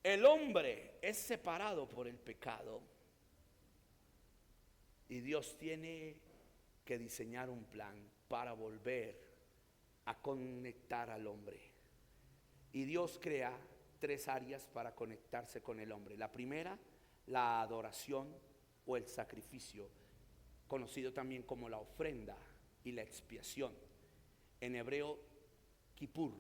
el hombre es separado por el pecado, y Dios tiene que diseñar un plan para volver a conectar al hombre. Y Dios crea 3 áreas para conectarse con el hombre. La primera, la adoración o el sacrificio, conocido también como la ofrenda y la expiación. En hebreo, Kippur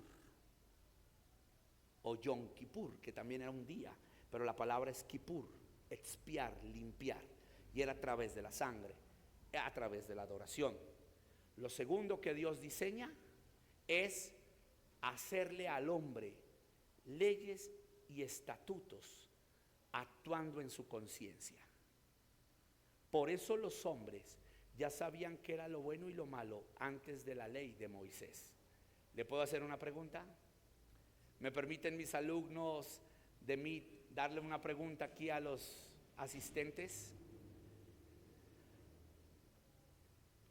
o Yom Kippur, que también era un día, pero la palabra es Kippur, expiar, limpiar, y era a través de la sangre, a través de la adoración. Lo segundo que Dios diseña es hacerle al hombre leyes y estatutos actuando en su conciencia. Por eso los hombres ya sabían qué era lo bueno y lo malo antes de la ley de Moisés. ¿Le puedo hacer una pregunta? ¿Me permiten mis alumnos de mí darle una pregunta aquí a los asistentes?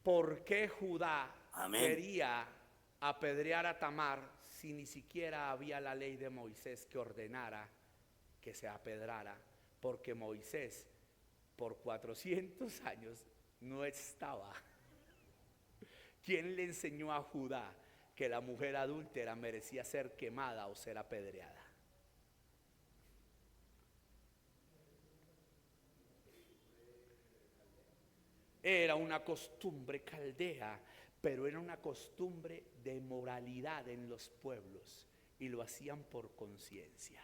¿Por qué Judá quería apedrear a Tamar si ni siquiera había la ley de Moisés que ordenara que se apedrara? Porque Moisés por 400 años no estaba. ¿Quién le enseñó a Judá que la mujer adúltera merecía ser quemada o ser apedreada? Era una costumbre caldea, pero era una costumbre de moralidad en los pueblos, y lo hacían por conciencia.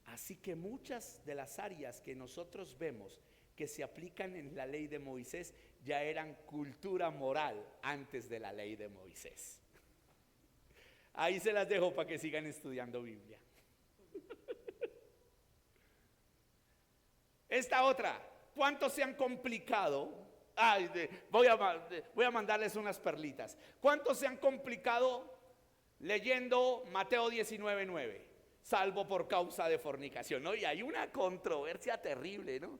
Así que muchas de las áreas que nosotros vemos que se aplican en la ley de Moisés ya eran cultura moral antes de la ley de Moisés. Ahí se las dejo para que sigan estudiando Biblia. Esta otra, ¿cuántos se han complicado? Voy a mandarles unas perlitas. ¿Cuántos se han complicado leyendo Mateo 19:9? Salvo por causa de fornicación, ¿no? Y hay una controversia terrible, ¿no?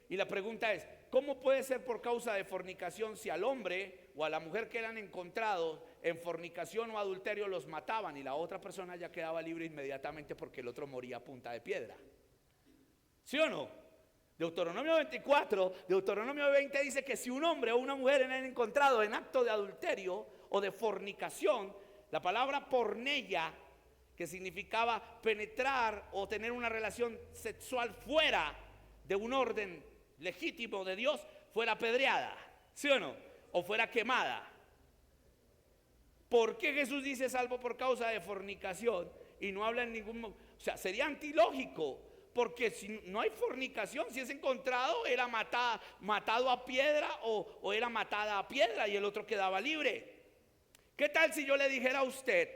Y la pregunta es, ¿cómo puede ser por causa de fornicación si al hombre o a la mujer que eran encontrados en fornicación o adulterio los mataban y la otra persona ya quedaba libre inmediatamente porque el otro moría a punta de piedra? ¿Sí o no? Deuteronomio 24, Deuteronomio 20 dice que si un hombre o una mujer eran encontrados en acto de adulterio o de fornicación, la palabra porneia, que significaba penetrar o tener una relación sexual fuera de un orden legítimo de Dios, fuera apedreada, ¿sí o no? O fuera quemada. ¿Por qué Jesús dice salvo por causa de fornicación y no habla en ningún... O sea, sería antilógico, porque si no hay fornicación, si es encontrado, era matado a piedra o era matada a piedra y el otro quedaba libre. ¿Qué tal si yo le dijera a usted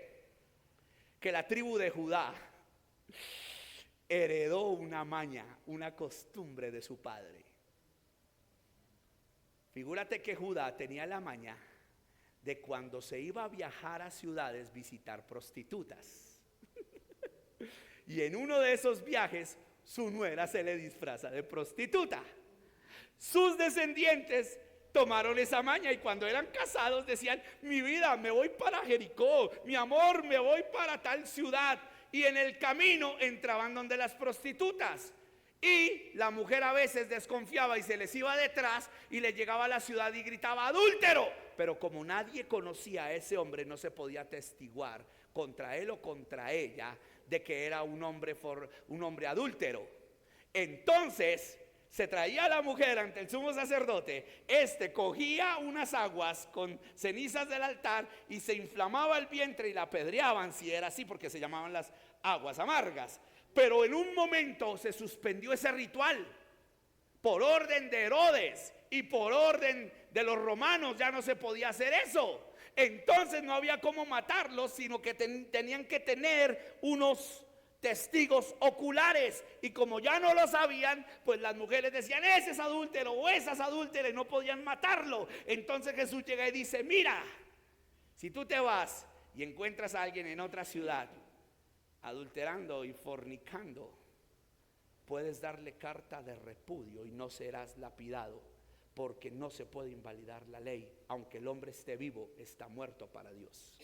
que la tribu de Judá heredó una maña, una costumbre de su padre? Figúrate que Judá tenía la maña de cuando se iba a viajar a ciudades visitar prostitutas. Y en uno de esos viajes su nuera se le disfraza de prostituta. Sus descendientes tomaron esa maña y cuando eran casados decían: mi vida, me voy para Jericó, mi amor, me voy para tal ciudad. Y en el camino entraban donde las prostitutas. Y la mujer a veces desconfiaba y se les iba detrás y le llegaba a la ciudad y gritaba: adúltero. Pero como nadie conocía a ese hombre, no se podía atestiguar contra él o contra ella. de que era un hombre adúltero. Entonces se traía a la mujer ante el sumo sacerdote. Este cogía unas aguas con cenizas del altar y se inflamaba el vientre y la apedreaban, si era así, porque se llamaban las aguas amargas. Pero en un momento se suspendió ese ritual por orden de Herodes y por orden de los romanos. Ya no se podía hacer eso. Entonces no había cómo matarlos, sino que tenían que tener unos testigos oculares, y como ya no lo sabían, pues las mujeres decían: ese es adúltero o esa es adúltera, y no podían matarlo. Entonces Jesús llega y dice: mira, si tú te vas y encuentras a alguien en otra ciudad adulterando y fornicando, puedes darle carta de repudio y no serás lapidado, porque no se puede invalidar la ley. Aunque el hombre esté vivo, está muerto para Dios.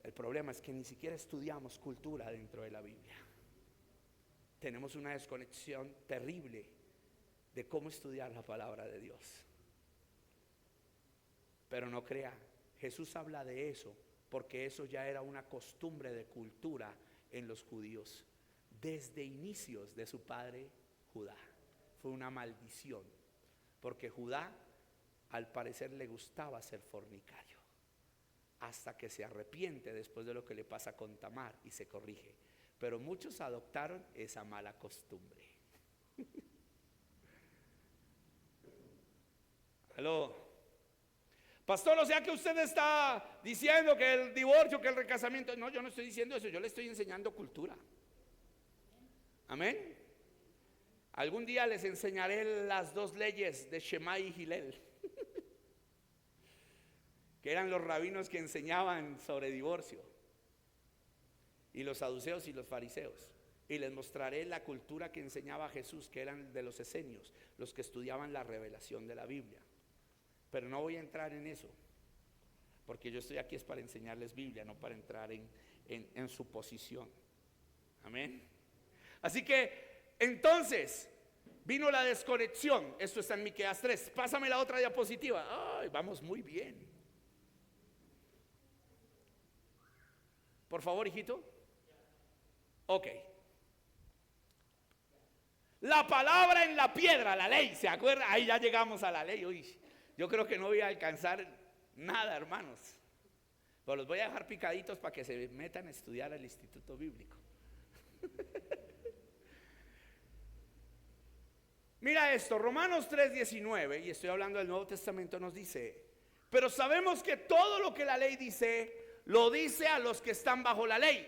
El problema es que ni siquiera estudiamos cultura dentro de la Biblia. Tenemos una desconexión terrible de cómo estudiar la palabra de Dios. Pero no crea, Jesús habla de eso porque eso ya era una costumbre de cultura en los judíos desde inicios de su padre Judá. Fue una maldición, porque Judá al parecer le gustaba ser fornicario, hasta que se arrepiente después de lo que le pasa con Tamar y se corrige. Pero muchos adoptaron esa mala costumbre. Aló, pastor, o sea que usted está diciendo que el divorcio, que el recasamiento. No, yo no estoy diciendo eso, yo le estoy enseñando cultura. Amén. Algún día les enseñaré las dos leyes de Shammai y Hillel, que eran los rabinos que enseñaban sobre divorcio, y los saduceos y los fariseos. Y les mostraré la cultura que enseñaba Jesús, que eran de los esenios, los que estudiaban la revelación de la Biblia. Pero no voy a entrar en eso, porque yo estoy aquí es para enseñarles Biblia, no para entrar en su posición. Amén. Así que entonces vino la desconexión. Esto está en Miqueas 3. Pásame la otra diapositiva. Ay, vamos muy bien. Por favor, hijito. Ok. La palabra en la piedra, la ley, ¿se acuerda? Ahí ya llegamos a la ley. Uy, yo creo que no voy a alcanzar nada, hermanos. Pero los voy a dejar picaditos para que se metan a estudiar al Instituto Bíblico. Mira esto, Romanos 3:19, y estoy hablando del Nuevo Testamento, nos dice: pero sabemos que todo lo que la ley dice, lo dice a los que están bajo la ley,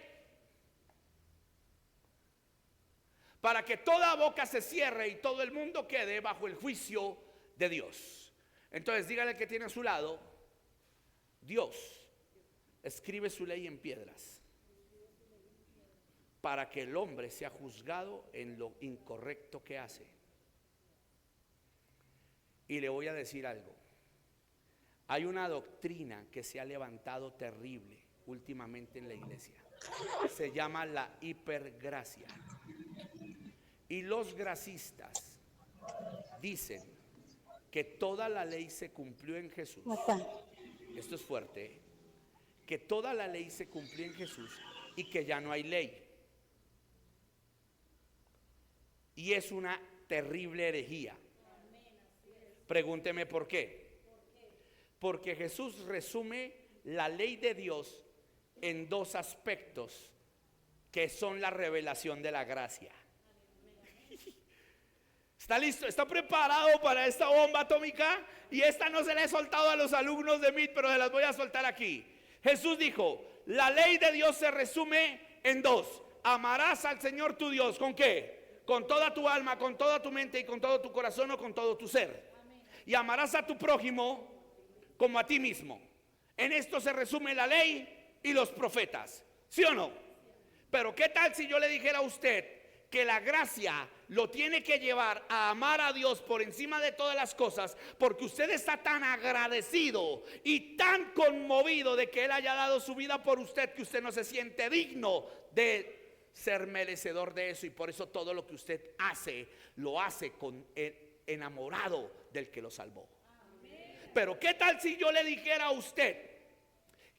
para que toda boca se cierre y todo el mundo quede bajo el juicio de Dios. Entonces dígale que tiene a su lado: Dios escribe su ley en piedras para que el hombre sea juzgado en lo incorrecto que hace. Y le voy a decir algo: hay una doctrina que se ha levantado terrible últimamente en la iglesia. Se llama la hipergracia. Y los gracistas dicen que toda la ley se cumplió en Jesús. Esto es fuerte, ¿eh? Que toda la ley se cumplió en Jesús y que ya no hay ley. Y es una terrible herejía. Pregúnteme por qué. Porque Jesús resume la ley de Dios en dos aspectos que son la revelación de la gracia. ¿Está listo? ¿Está preparado para esta bomba atómica? Y esta no se la he soltado a los alumnos de MIT, pero se las voy a soltar aquí. Jesús dijo: la ley de Dios se resume en dos. Amarás al Señor tu Dios, ¿con qué? Con toda tu alma, con toda tu mente y con todo tu corazón, o con todo tu ser. Y amarás a tu prójimo como a ti mismo. En esto se resume la ley y los profetas, ¿sí o no? Pero ¿qué tal si yo le dijera a usted que la gracia lo tiene que llevar a amar a Dios por encima de todas las cosas, porque usted está tan agradecido y tan conmovido de que Él haya dado su vida por usted, que usted no se siente digno de ser merecedor de eso, y por eso todo lo que usted hace, lo hace enamorado del que lo salvó? Pero ¿qué tal si yo le dijera a usted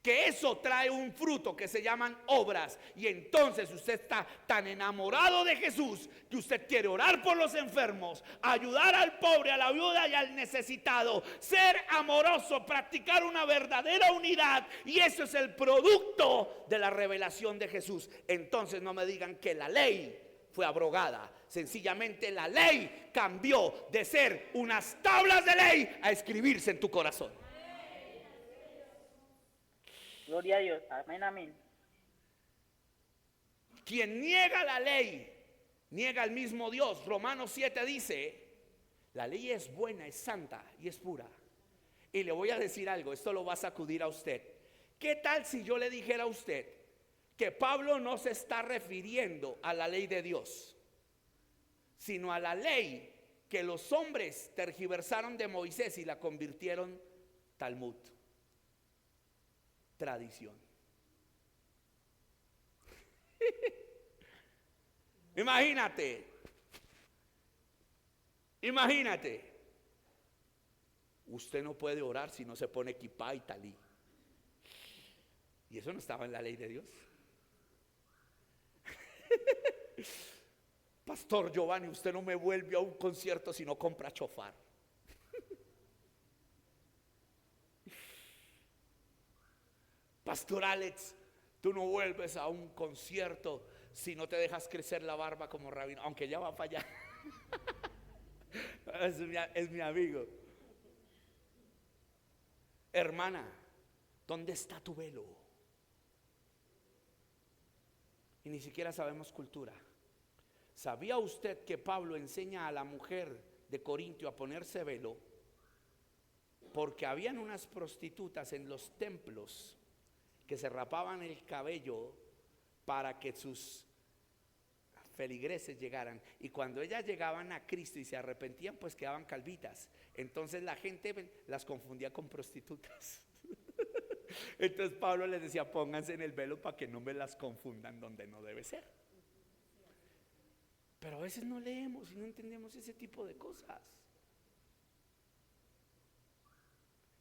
que eso trae un fruto que se llaman obras. Y entonces usted está tan enamorado de Jesús que usted quiere orar por los enfermos, ayudar al pobre, a la viuda y al necesitado, ser amoroso, practicar una verdadera unidad. Y eso es el producto de la revelación de Jesús. Entonces no me digan que la ley fue abrogada. Sencillamente la ley cambió de ser unas tablas de ley a escribirse en tu corazón. Gloria a Dios. Amén, amén. Quien niega la ley, niega al mismo Dios. Romanos 7 dice, la ley es buena, es santa y es pura. Y le voy a decir algo, esto lo va a sacudir a usted. ¿Qué tal si yo le dijera a usted que Pablo no se está refiriendo a la ley de Dios, sino a la ley que los hombres tergiversaron de Moisés y la convirtieron Talmud, tradición? Imagínate, usted no puede orar si no se pone kipá y talí. Y eso no estaba en la ley de Dios. Pastor Giovanni, usted no me vuelve a un concierto si no compra chofar. Pastor Alex, tú no vuelves a un concierto si no te dejas crecer la barba como rabino, aunque ya va para allá. Es mi amigo. Hermana, ¿dónde está tu velo? Y ni siquiera sabemos cultura. ¿Sabía usted que Pablo enseña a la mujer de Corintio a ponerse velo? Porque habían unas prostitutas en los templos que se rapaban el cabello para que sus feligreses llegaran, y cuando ellas llegaban a Cristo y se arrepentían, pues quedaban calvitas. Entonces la gente las confundía con prostitutas. Entonces Pablo les decía, pónganse en el velo para que no me las confundan donde no debe ser. Pero a veces no leemos y no entendemos ese tipo de cosas.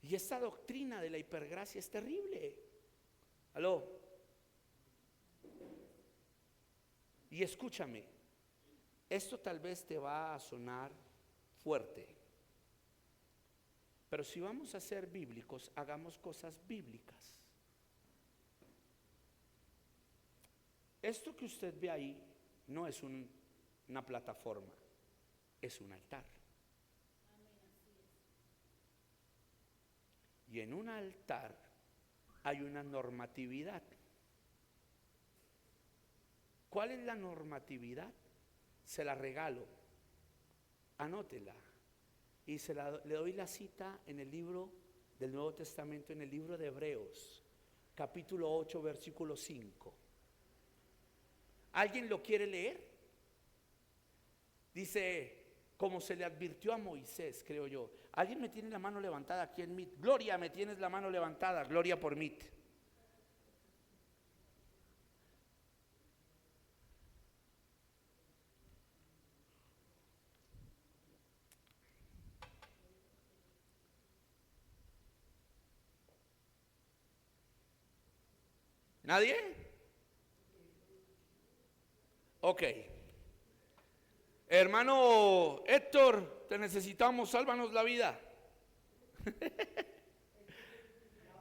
Y esta doctrina de la hipergracia es terrible. ¿Aló? Y escúchame, esto tal vez te va a sonar fuerte, pero si vamos a ser bíblicos, hagamos cosas bíblicas. Esto que usted ve ahí no es una plataforma, es un altar. Y en un altar hay una normatividad. ¿Cuál es la normatividad? Se la regalo, anótela. Y le doy la cita en el libro del Nuevo Testamento, en el libro de Hebreos, capítulo 8, versículo 5. ¿Alguien lo quiere leer? Dice, como se le advirtió a Moisés, creo yo. ¿Alguien me tiene la mano levantada aquí en Meet? Gloria, me tienes la mano levantada, Gloria por Meet. ¿Nadie? Ok. Hermano Héctor, te necesitamos, sálvanos la vida.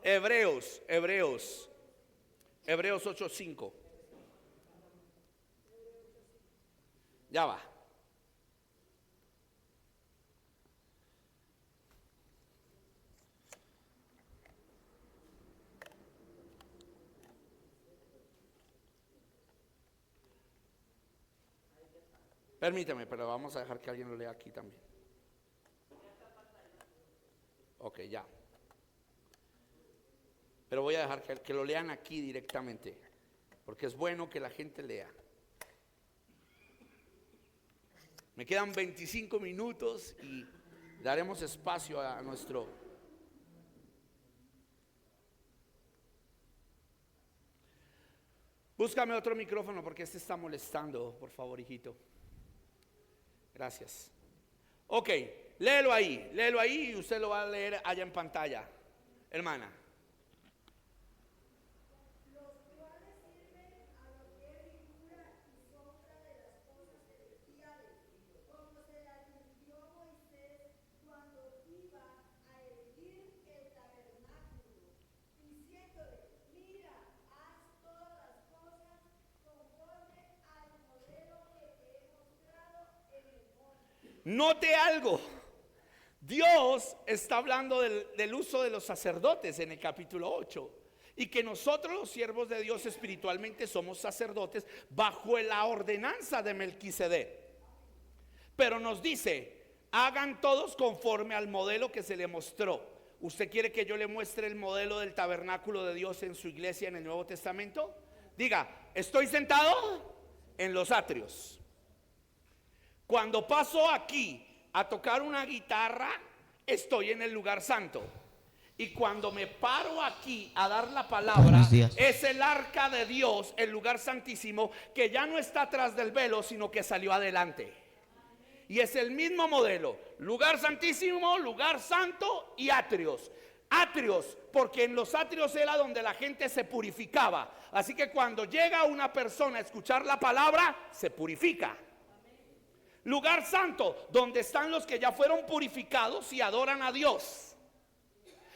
Hebreos 8:5. Ya va. Permíteme, pero vamos a dejar que alguien lo lea aquí también. Ok, ya. Pero voy a dejar que lo lean aquí directamente, porque es bueno que la gente lea. Me quedan 25 minutos y daremos espacio a nuestro... Búscame otro micrófono porque este está molestando, por favor, hijito. Gracias. Ok, léelo ahí y usted lo va a leer allá en pantalla, hermana. Note algo. Dios está hablando del uso de los sacerdotes en el capítulo 8. Y que nosotros los siervos de Dios espiritualmente somos sacerdotes bajo la ordenanza de Melquisedec. Pero nos dice, hagan todos conforme al modelo que se le mostró. ¿Usted quiere que yo le muestre el modelo del tabernáculo de Dios en su iglesia en el Nuevo Testamento? Diga, estoy sentado en los atrios. Cuando paso aquí a tocar una guitarra, estoy en el lugar santo. Y cuando me paro aquí a dar la palabra, es el arca de Dios, el lugar santísimo, que ya no está atrás del velo, sino que salió adelante. Y es el mismo modelo: lugar santísimo, lugar santo y atrios. Atrios, porque en los atrios era donde la gente se purificaba. Así que cuando llega una persona a escuchar la palabra, se purifica. Lugar santo, donde están los que ya fueron purificados y adoran a Dios.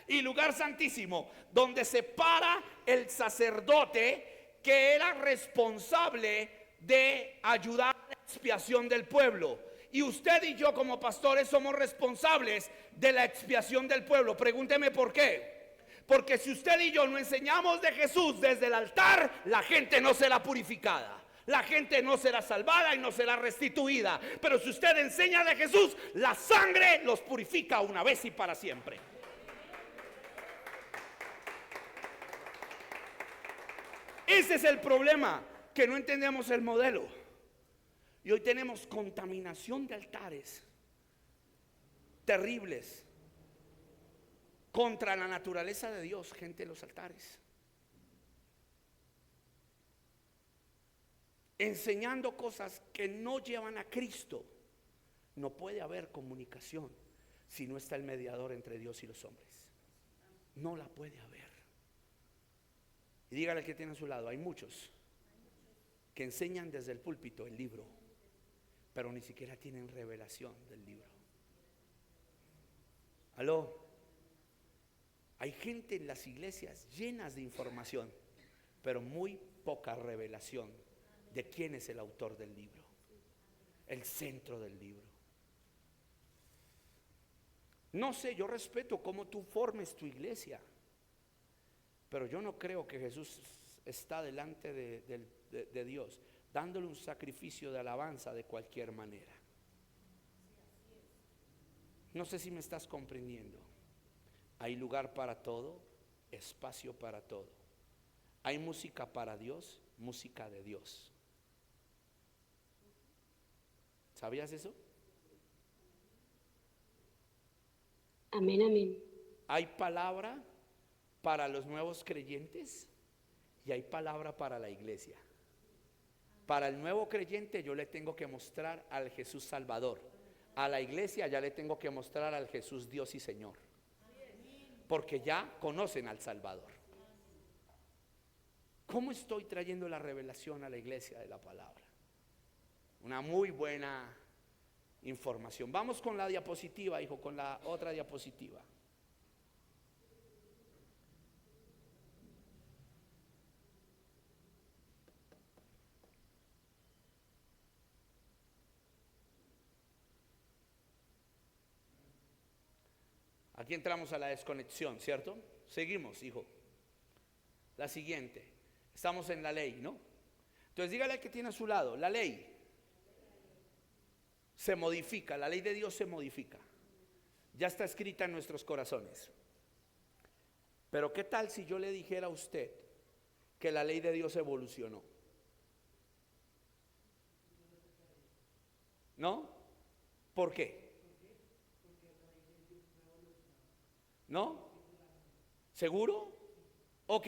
Y lugar santísimo, donde se para el sacerdote que era responsable de ayudar a la expiación del pueblo. Y usted y yo como pastores somos responsables de la expiación del pueblo. Pregúnteme por qué. Porque si usted y yo no enseñamos de Jesús desde el altar, la gente no será purificada. La gente no será salvada y no será restituida. Pero si usted enseña de Jesús, la sangre los purifica una vez y para siempre. Ese es el problema, que no entendemos el modelo. Y hoy tenemos contaminación de altares terribles contra la naturaleza de Dios, gente en los altares. Enseñando cosas que no llevan a Cristo. No puede haber comunicación si no está el mediador entre Dios y los hombres. No la puede haber. Y dígale que tiene a su lado, hay muchos que enseñan desde el púlpito el libro, pero ni siquiera tienen revelación del libro. Aló. Hay gente en las iglesias llenas de información, pero muy poca revelación de quién es el autor del libro, el centro del libro. No sé, yo respeto cómo tú formes tu iglesia, pero yo no creo que Jesús está delante de Dios dándole un sacrificio de alabanza de cualquier manera. No sé si me estás comprendiendo. Hay lugar para todo, espacio para todo. Hay música para Dios, música de Dios. ¿Sabías eso? Amén, amén. Hay palabra para los nuevos creyentes y hay palabra para la iglesia. Para el nuevo creyente yo le tengo que mostrar al Jesús Salvador. A la iglesia ya le tengo que mostrar al Jesús Dios y Señor, porque ya conocen al Salvador. ¿Cómo estoy trayendo la revelación a la iglesia de la palabra? Una muy buena información. Vamos con la diapositiva, hijo, con la otra diapositiva. Aquí entramos a la desconexión, ¿cierto? Seguimos, hijo. La siguiente. Estamos en la ley, ¿no? Entonces dígale al que tiene a su lado, la ley se modifica, la ley de Dios se modifica. Ya está escrita en nuestros corazones. Pero ¿qué tal si yo le dijera a usted que la ley de Dios evolucionó? ¿No? ¿Por qué? ¿No? ¿Seguro? Ok.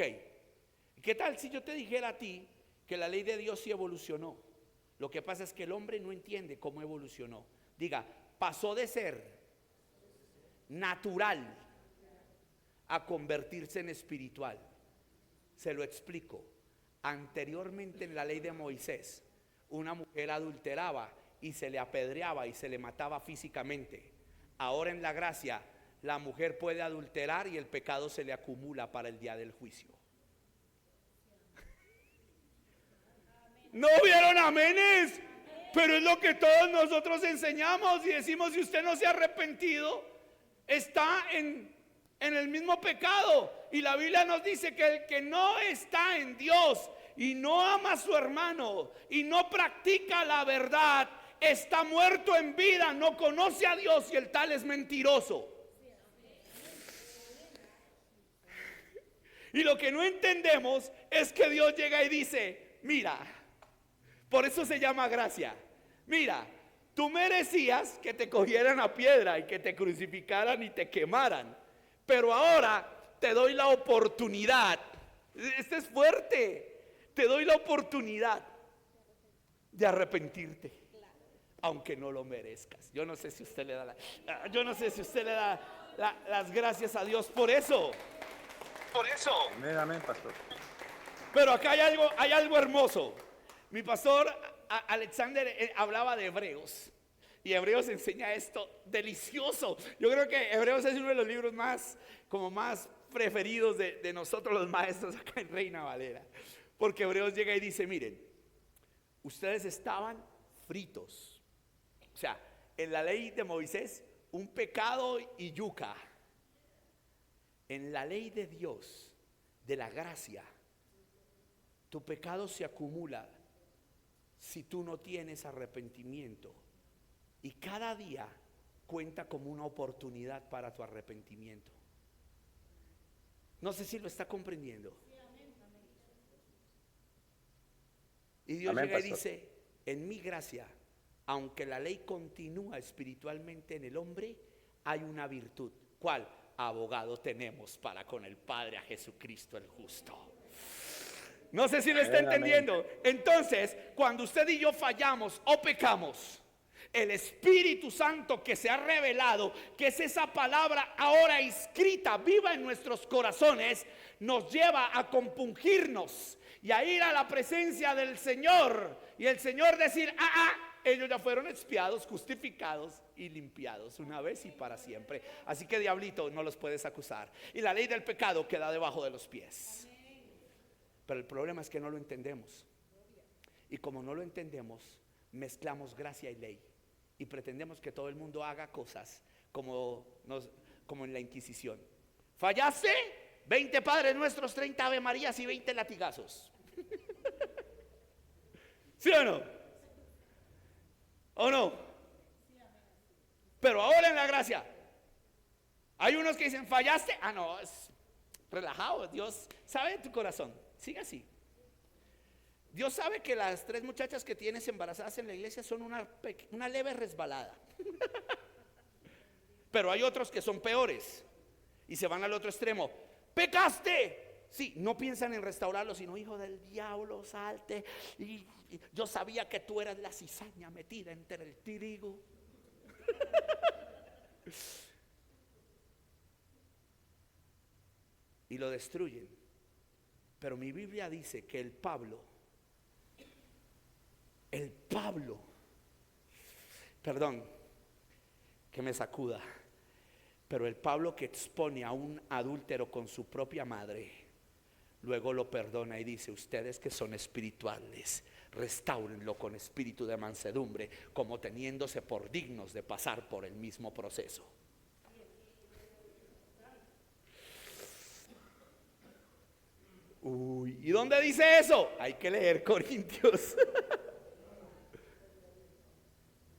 ¿Qué tal si yo te dijera a ti que la ley de Dios sí evolucionó? Lo que pasa es que el hombre no entiende cómo evolucionó. Diga, pasó de ser natural a convertirse en espiritual. Se lo explico. Anteriormente en la ley de Moisés, una mujer adulteraba y se le apedreaba y se le mataba físicamente. Ahora en la gracia, la mujer puede adulterar y el pecado se le acumula para el día del juicio. ¿No vieron amenes? Pero es lo que todos nosotros enseñamos y decimos: si usted no se ha arrepentido, está en el mismo pecado. Y la Biblia nos dice que el que no está en Dios y no ama a su hermano y no practica la verdad, está muerto en vida, no conoce a Dios, y el tal es mentiroso. Y lo que no entendemos es que Dios llega y dice: mira, por eso se llama gracia. Mira, tú merecías que te cogieran a piedra y que te crucificaran y te quemaran, pero ahora te doy la oportunidad. Este es fuerte. Te doy la oportunidad de arrepentirte, aunque no lo merezcas. Yo no sé si usted le da las gracias a Dios por eso. Por eso. Amén, amén, pastor. Pero acá hay algo hermoso. Mi pastor Alexander hablaba de Hebreos, y Hebreos enseña esto delicioso. Yo creo que Hebreos es uno de los libros más preferidos de nosotros los maestros acá en Reina Valera, porque Hebreos llega y dice: miren, ustedes estaban fritos, o sea, en la ley de Moisés, un pecado y yuca. En la ley de Dios, de la gracia, tu pecado se acumula si tú no tienes arrepentimiento, y cada día cuenta como una oportunidad para tu arrepentimiento. No sé si lo está comprendiendo. Y Dios Amén, llega y pastor. dice: en mi gracia, aunque la ley continúa espiritualmente en el hombre, hay una virtud. ¿Cuál? Abogado tenemos para con el Padre, a Jesucristo el justo. No sé si lo está entendiendo. Entonces, cuando usted y yo fallamos o pecamos, el Espíritu Santo que se ha revelado, que es esa palabra ahora escrita, viva en nuestros corazones, nos lleva a compungirnos y a ir a la presencia del Señor, y el Señor decir: ellos ya fueron expiados, justificados y limpiados una vez y para siempre. Así que, diablito, no los puedes acusar. Y la ley del pecado queda debajo de los pies. Pero el problema es que no lo entendemos. Y como no lo entendemos, mezclamos gracia y ley, y pretendemos que todo el mundo haga cosas como en la Inquisición. ¿Fallaste? 20 Padres Nuestros, 30 Ave Marías y 20 latigazos. ¿Sí o no? ¿O no? Pero ahora en la gracia hay unos que dicen: fallaste. No, es relajado. Dios sabe tu corazón. Sigue así. Dios sabe que las 3 muchachas que tienes embarazadas en la iglesia son una leve resbalada. Pero hay otros que son peores y se van al otro extremo. ¡Pecaste! Sí, no piensan en restaurarlo, sino: hijo del diablo, salte. Y yo sabía que tú eras la cizaña metida entre el trigo. Y lo destruyen. Pero mi Biblia dice que el Pablo, perdón, que me sacuda, pero el Pablo que expone a un adúltero con su propia madre, luego lo perdona y dice: ustedes que son espirituales, restáurenlo con espíritu de mansedumbre, como teniéndose por dignos de pasar por el mismo proceso. ¿Y dónde dice eso? Hay que leer Corintios.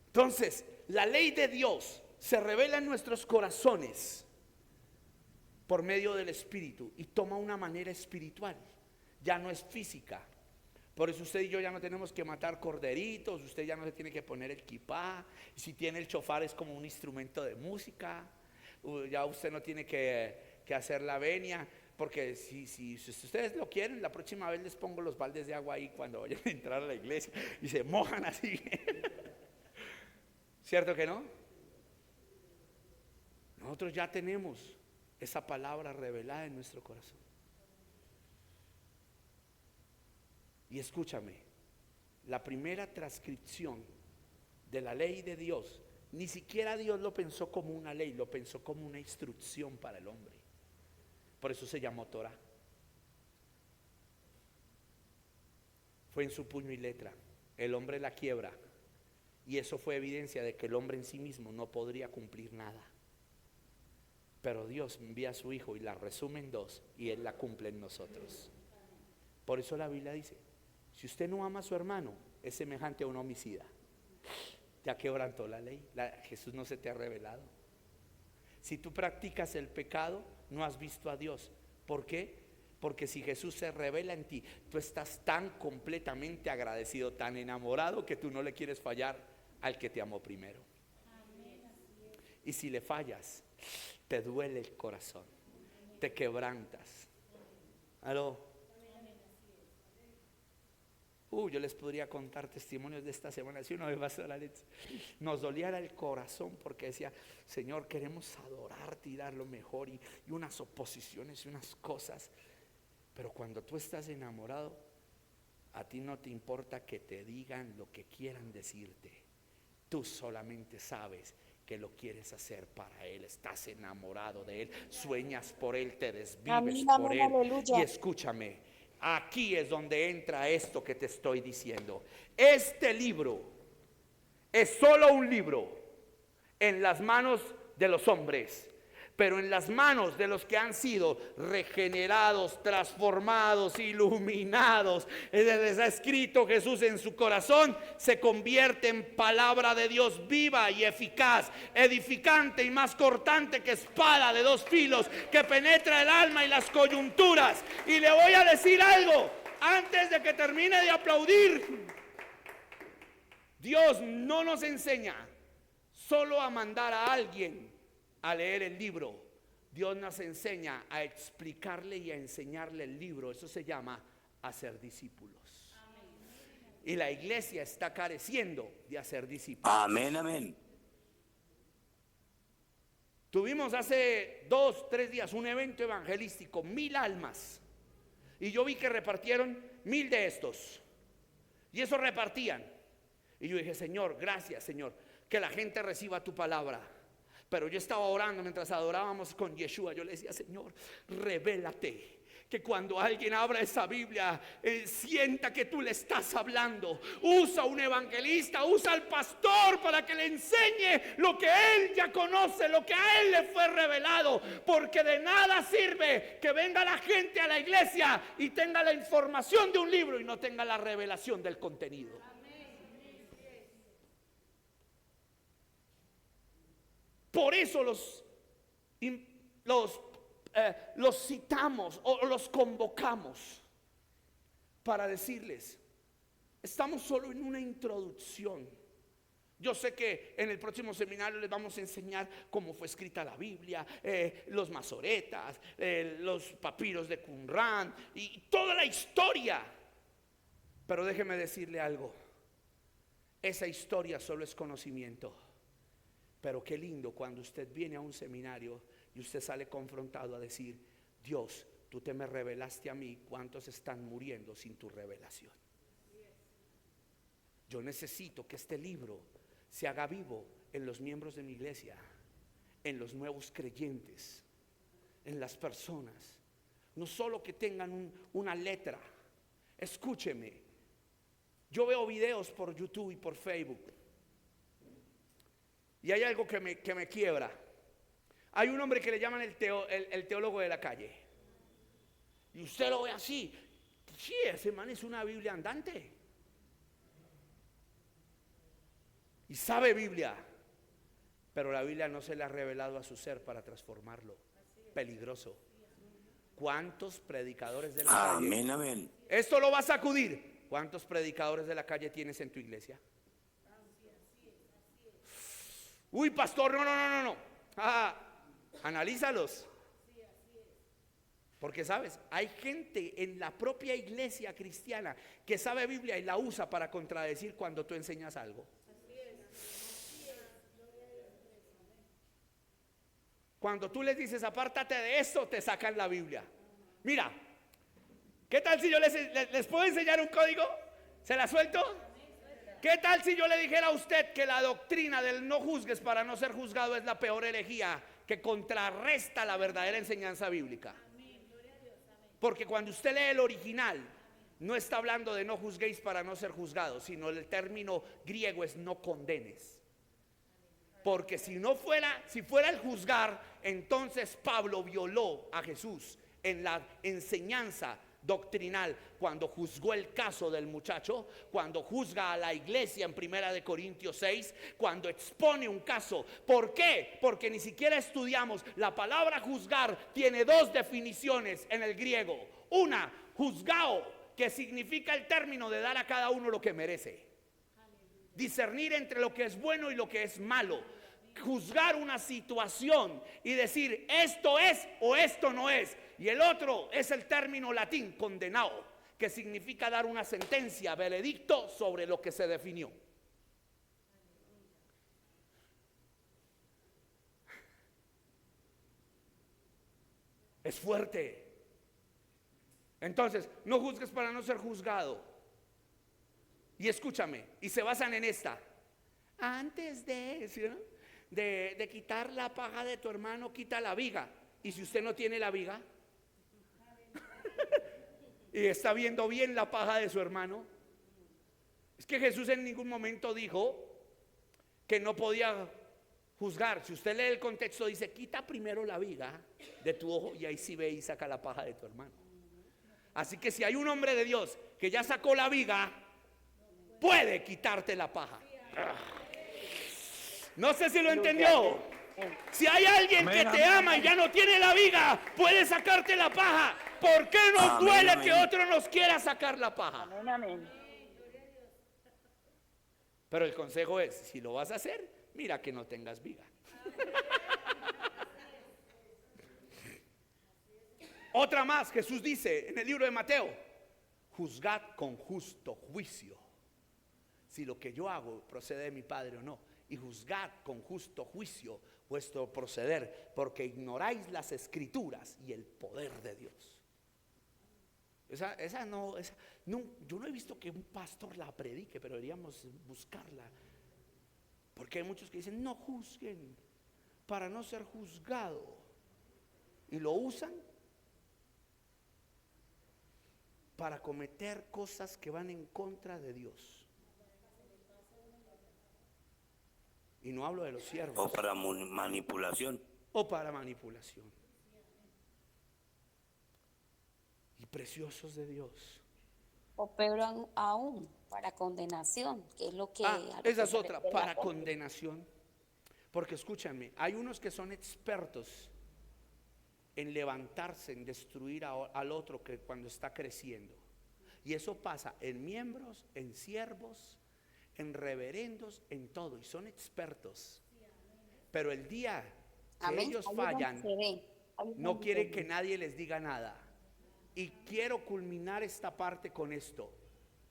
Entonces, la ley de Dios se revela en nuestros corazones por medio del Espíritu y toma una manera espiritual, ya no es física. Por eso usted y yo ya no tenemos que matar corderitos, usted ya no se tiene que poner el kipá, si tiene el shofar es como un instrumento de música, ya usted no tiene que hacer la venia, porque si ustedes lo quieren, la próxima vez les pongo los baldes de agua ahí cuando vayan a entrar a la iglesia y se mojan así. ¿Cierto que no? Nosotros ya tenemos esa palabra revelada en nuestro corazón. Y escúchame, la primera transcripción de la ley de Dios, ni siquiera Dios lo pensó como una ley, lo pensó como una instrucción para el hombre. Por eso se llamó Torah. Fue en su puño y letra. El hombre la quiebra Y eso fue evidencia de que el hombre en sí mismo no podría cumplir nada. Pero Dios envía a su Hijo y la resume en dos, y Él la cumple en nosotros. Por eso la Biblia dice: si usted no ama a su hermano, es semejante a un homicida. Ya quebrantó la ley. Jesús no se te ha revelado. Si tú practicas el pecado, no has visto a Dios. ¿Por qué? Porque si Jesús se revela en ti, tú estás tan completamente agradecido, tan enamorado, que tú no le quieres fallar al que te amó primero. Y si le fallas, te duele el corazón, te quebrantas. ¿Aló? Yo les podría contar testimonios de esta semana. Si uno me pasó la leche, nos dolía el corazón porque decía: Señor, queremos adorarte y dar lo mejor, y unas oposiciones y unas cosas. Pero cuando tú estás enamorado, a ti no te importa que te digan lo que quieran decirte. Tú solamente sabes que lo quieres hacer para Él. Estás enamorado de Él, sueñas por Él, te desvives por Él. Y escúchame, aquí es donde entra esto que te estoy diciendo. Este libro es solo un libro en las manos de los hombres, pero en las manos de los que han sido regenerados, transformados, iluminados. Está escrito Jesús en su corazón, se convierte en palabra de Dios viva y eficaz, edificante y más cortante que espada de dos filos, que penetra el alma y las coyunturas. Y le voy a decir algo antes de que termine de aplaudir. Dios no nos enseña solo a mandar a alguien a leer el libro. Dios nos enseña a explicarle y a enseñarle el libro. Eso se llama hacer discípulos. Y la iglesia está careciendo de hacer discípulos. Amén, amén. Tuvimos hace 2-3 días un evento evangelístico, 1000 almas. Y yo vi que repartieron 1000 de estos. Y eso repartían. Y yo dije: Señor, gracias, Señor, que la gente reciba tu palabra. Pero yo estaba orando mientras adorábamos con Yeshua. Yo le decía: Señor, revélate, que cuando alguien abra esa Biblia, sienta que tú le estás hablando. Usa un evangelista, usa al pastor para que le enseñe lo que él ya conoce, lo que a él le fue revelado. Porque de nada sirve que venga la gente a la iglesia y tenga la información de un libro y no tenga la revelación del contenido. Por eso los citamos o los convocamos para decirles: estamos solo en una introducción. Yo sé que en el próximo seminario les vamos a enseñar cómo fue escrita la Biblia, los masoretas, los papiros de Qumran y toda la historia. Pero déjeme decirle algo: esa historia solo es conocimiento. Pero qué lindo cuando usted viene a un seminario y usted sale confrontado a decir: Dios, tú te me revelaste a mí. ¿Cuántos están muriendo sin tu revelación? Yo necesito que este libro se haga vivo en los miembros de mi iglesia, en los nuevos creyentes, en las personas. No solo que tengan una letra. Escúcheme, yo veo videos por YouTube y por Facebook, y hay algo que me quiebra. Hay un hombre que le llaman el teólogo de la calle. Y usted lo ve así: sí, ese man es una Biblia andante. Y sabe Biblia. Pero la Biblia no se le ha revelado a su ser para transformarlo. Peligroso. ¿Cuántos predicadores de la calle? Amén, amén. Esto lo va a sacudir. ¿Cuántos predicadores de la calle tienes en tu iglesia? Uy, pastor, no. Analízalos. Porque sabes, hay gente en la propia iglesia cristiana que sabe Biblia y la usa para contradecir cuando tú enseñas algo. Cuando tú les dices: apártate de eso, te sacan la Biblia. Mira, ¿qué tal si yo les puedo enseñar un código? ¿Se la suelto? ¿Qué tal si yo le dijera a usted que la doctrina del no juzgues para no ser juzgado es la peor herejía que contrarresta la verdadera enseñanza bíblica? Porque cuando usted lee el original, no está hablando de no juzguéis para no ser juzgados, sino el término griego es no condenes. Porque si fuera el juzgar, entonces Pablo violó a Jesús en la enseñanza doctrinal cuando juzgó el caso del muchacho, cuando juzga a la iglesia en 1 Corintios 6, cuando expone un caso. ¿Por qué? Porque ni siquiera estudiamos. La palabra juzgar tiene dos definiciones en el griego. Una, juzgao, que significa el término de dar a cada uno lo que merece. Discernir entre lo que es bueno y lo que es malo. Juzgar una situación y decir esto es o esto no es. Y el otro es el término latín condenao, que significa dar una sentencia, veredicto sobre lo que se definió. Es fuerte. Entonces, no juzgues para no ser juzgado. Y escúchame, y se basan en esta. Antes de, ¿sí, no? de quitar la paja de tu hermano, quita la viga. Y si usted no tiene la viga y está viendo bien la paja de su hermano, es que Jesús en ningún momento dijo que no podía juzgar. Si usted lee el contexto, dice: quita primero la viga de tu ojo y ahí sí ve y saca la paja de tu hermano. Así que si hay un hombre de Dios que ya sacó la viga, puede quitarte la paja. No sé si lo entendió. Si hay alguien que te ama y ya no tiene la viga, puede sacarte la paja. ¿Por qué nos duele que otro nos quiera sacar la paja? Amén, amén. Pero el consejo es, si lo vas a hacer, mira que no tengas viga. Otra más, Jesús dice en el libro de Mateo: juzgad con justo juicio si lo que yo hago procede de mi Padre o no. Y juzgad con justo juicio vuestro proceder, porque ignoráis las escrituras y el poder de Dios. No, yo no he visto que un pastor la predique, pero deberíamos buscarla. Porque hay muchos que dicen: no juzguen para no ser juzgado, y lo usan para cometer cosas que van en contra de Dios. Y no hablo de los siervos. O para manipulación. O para manipulación. Y preciosos de Dios. O peor aún, para condenación, que es lo que... Esa es otra, para condenación. Porque escúchame, hay unos que son expertos en levantarse, en destruir al otro que cuando está creciendo. Y eso pasa en miembros, en siervos, en reverendos, en todo. Y son expertos. Pero el día que ellos fallan, no quieren que nadie les diga nada. Y quiero culminar esta parte con esto.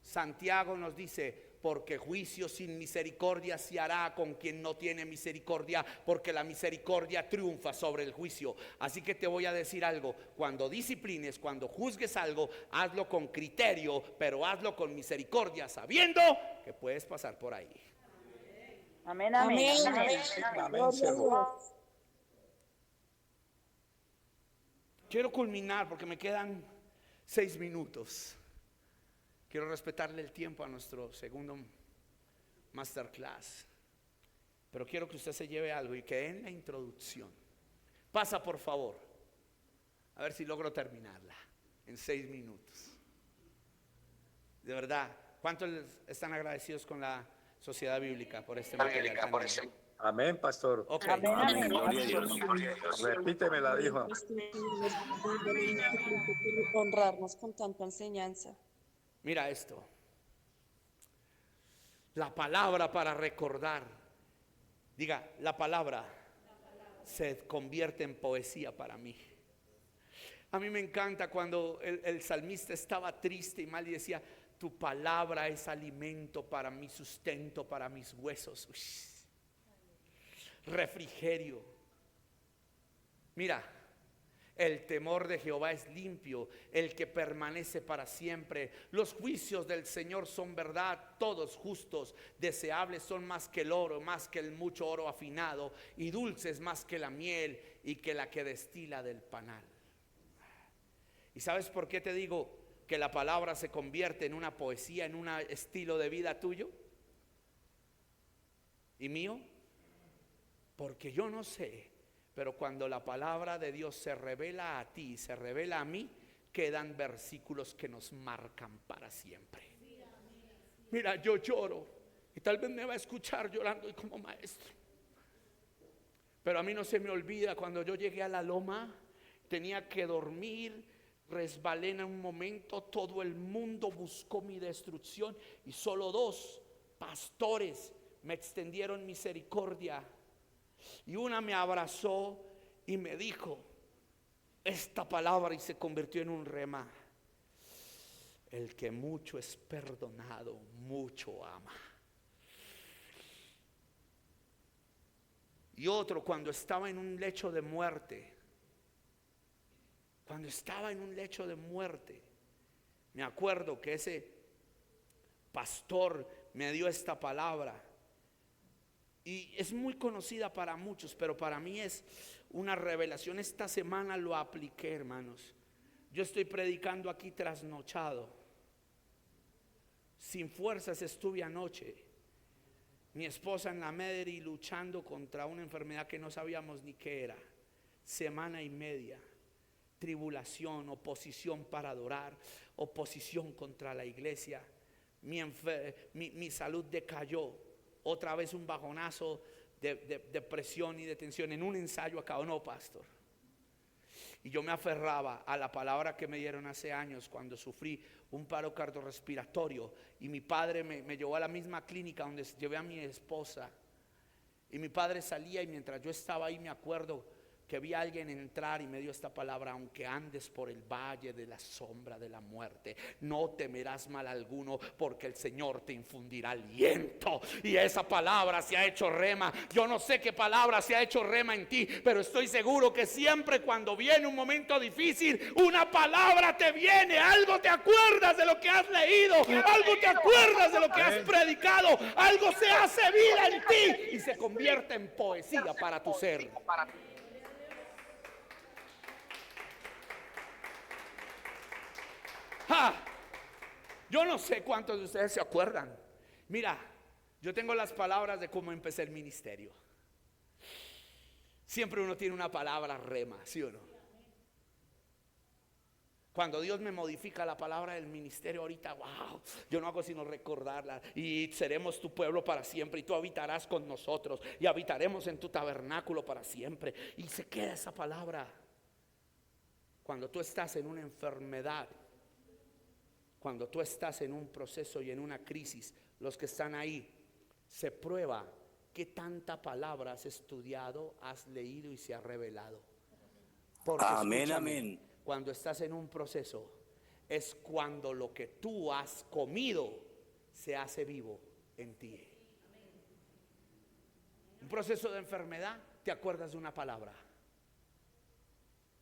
Santiago nos dice: porque juicio sin misericordia se hará con quien no tiene misericordia, porque la misericordia triunfa sobre el juicio. Así que te voy a decir algo: cuando disciplines, cuando juzgues algo, hazlo con criterio, pero hazlo con misericordia, sabiendo que puedes pasar por ahí. Amén, amén. Amén. Amén, siervo. Quiero culminar porque me quedan 6 minutos. Quiero respetarle el tiempo a nuestro segundo masterclass. Pero quiero que usted se lleve algo y que en la introducción. Pasa, por favor. A ver si logro terminarla en 6 minutos. De verdad, ¿cuántos están agradecidos con la Sociedad Bíblica por este material? Amén, pastor. Ok. Amén, amén. Gloria a Dios, gloria a Dios. Repíteme la dijo. Honrarnos con tanta enseñanza. Mira esto. La palabra para recordar. Diga, la palabra se convierte en poesía para mí. A mí me encanta cuando el salmista estaba triste y mal y decía: tu palabra es alimento para mi sustento, para mis huesos. Uy. Refrigerio. Mira, el temor de Jehová es limpio, el que permanece para siempre. Los juicios del Señor son verdad, todos justos. Deseables son más que el oro, más que el mucho oro afinado, y dulces más que la miel y que la que destila del panal. ¿Y sabes por qué te digo que que la palabra se convierte en una poesía, en un estilo de vida tuyo y mío? Porque yo no sé, pero cuando la palabra de Dios se revela a ti, se revela a mí, quedan versículos que nos marcan para siempre. Mira, yo lloro y tal vez me va a escuchar llorando y como maestro, pero a mí no se me olvida cuando yo llegué a la loma, tenía que dormir, resbalé en un momento, todo el mundo buscó mi destrucción y solo 2 pastores me extendieron misericordia, y una me abrazó y me dijo esta palabra y se convirtió en un rema: el que mucho es perdonado, mucho ama. Y otro, cuando estaba en un lecho de muerte, me acuerdo que ese pastor me dio esta palabra. Y es muy conocida para muchos, pero para mí es una revelación. Esta semana lo apliqué, hermanos. Yo estoy predicando aquí trasnochado, sin fuerzas estuve anoche. Mi esposa en la Mederi luchando contra una enfermedad que no sabíamos ni qué era. Semana y media, tribulación, oposición para adorar, oposición contra la iglesia. Mi salud decayó. Otra vez un bajonazo de presión y de tensión en un ensayo acá. No, pastor. Y yo me aferraba a la palabra que me dieron hace años cuando sufrí un paro cardiorrespiratorio. Y mi padre me llevó a la misma clínica donde llevé a mi esposa. Y mi padre salía y mientras yo estaba ahí me acuerdo que vi a alguien entrar y me dio esta palabra: aunque andes por el valle de la sombra de la muerte, no temerás mal alguno, porque el Señor te infundirá aliento. Y esa palabra se ha hecho rema. Yo no sé qué palabra se ha hecho rema en ti, pero estoy seguro que siempre cuando viene un momento difícil, una palabra te viene, algo te acuerdas de lo que has leído, algo te acuerdas de lo que has predicado, algo se hace vida en ti y se convierte en poesía para tu ser. Yo no sé cuántos de ustedes se acuerdan. Mira, yo tengo las palabras de cómo empecé el ministerio. Siempre uno tiene una palabra rema, ¿sí o no? Cuando Dios me modifica la palabra del ministerio ahorita, wow, yo no hago sino recordarla. Y seremos tu pueblo para siempre, y tú habitarás con nosotros, y habitaremos en tu tabernáculo para siempre. Y se queda esa palabra. Cuando tú estás en una enfermedad, cuando tú estás en un proceso y en una crisis, los que están ahí, se prueba qué tanta palabra has estudiado, has leído y se ha revelado. Porque Amén, escúchame, amén. cuando estás en un proceso, es cuando lo que tú has comido se hace vivo en ti. Un proceso de enfermedad, te acuerdas de una palabra.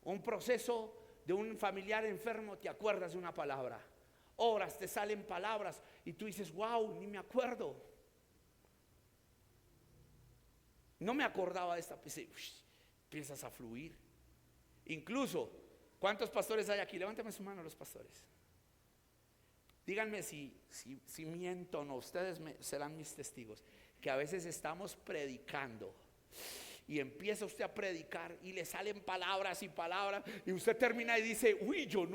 Un proceso de un familiar enfermo, te acuerdas de una palabra. Horas te salen palabras y tú dices, wow, ni me acuerdo. No me acordaba de esta. Empiezas a fluir. Incluso, ¿cuántos pastores hay aquí? Levántame su mano los pastores. Díganme si miento o no. Ustedes serán mis testigos. Que a veces estamos predicando y empieza usted a predicar y le salen palabras y palabras, y usted termina y dice, uy, yo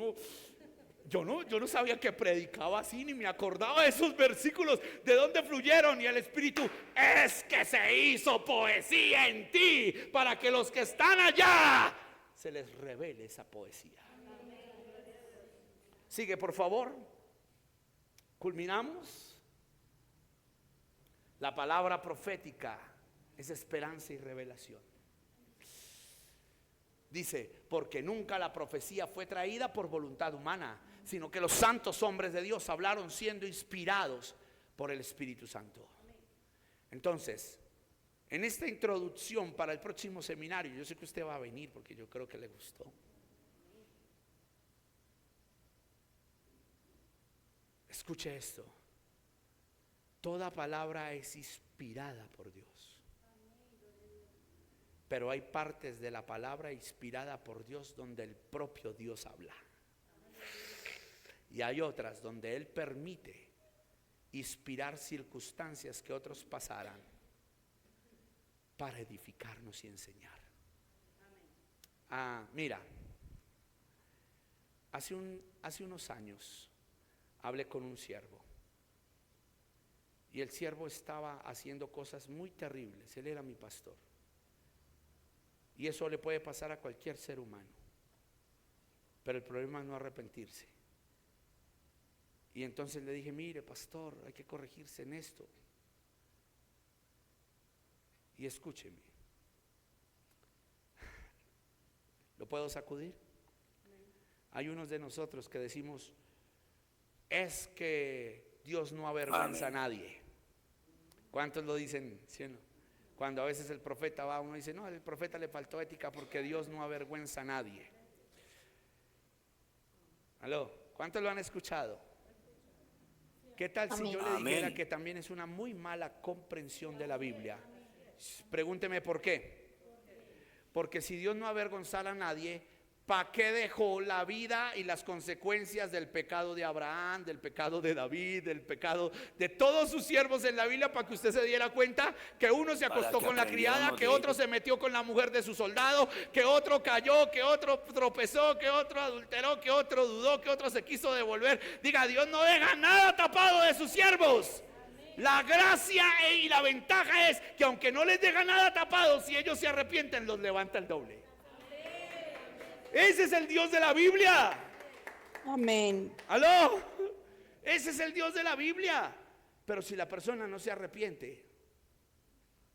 no sabía que predicaba así, ni me acordaba de esos versículos, de dónde fluyeron. Y el Espíritu: es que se hizo poesía en ti, para que los que están allá se les revele esa poesía. Sigue, por favor. Culminamos. La palabra profética es esperanza y revelación. Dice, porque nunca la profecía fue traída por voluntad humana, sino que los santos hombres de Dios hablaron siendo inspirados por el Espíritu Santo. Entonces, en esta introducción para el próximo seminario, yo sé que usted va a venir porque yo creo que le gustó. Escuche esto: toda palabra es inspirada por Dios. Pero hay partes de la palabra inspirada por Dios donde el propio Dios habla. Y hay otras donde Él permite inspirar circunstancias que otros pasaran para edificarnos y enseñar. Mira, hace unos años hablé con un siervo. Y el siervo estaba haciendo cosas muy terribles. Él era mi pastor. Y eso le puede pasar a cualquier ser humano. Pero el problema es no arrepentirse. Y entonces le dije, mire, pastor, hay que corregirse en esto. Y escúcheme. ¿Lo puedo sacudir? Hay unos de nosotros que decimos, es que Dios no avergüenza a nadie. ¿Cuántos lo dicen? ¿Sí o no? Cuando a veces el profeta va, uno dice, no, al profeta le faltó ética porque Dios no avergüenza a nadie. ¿Aló? ¿Cuántos lo han escuchado? ¿Qué tal si yo le dijera que también es una muy mala comprensión de la Biblia? Pregúnteme por qué. Porque si Dios no avergonzara a nadie, ¿para qué dejó la vida y las consecuencias del pecado de Abraham, del pecado de David, del pecado de todos sus siervos en la Biblia? Para que usted se diera cuenta que uno se acostó con la criada, que otro se metió con la mujer de su soldado, que otro cayó, que otro tropezó, que otro adulteró, que otro dudó, que otro se quiso devolver. Diga, Dios no deja nada tapado de sus siervos. La gracia y la ventaja es que aunque no les deja nada tapado, si ellos se arrepienten, los levanta el doble. Ese es el Dios de la Biblia. Amén. ¿Aló? Ese es el Dios de la Biblia. Pero si la persona no se arrepiente,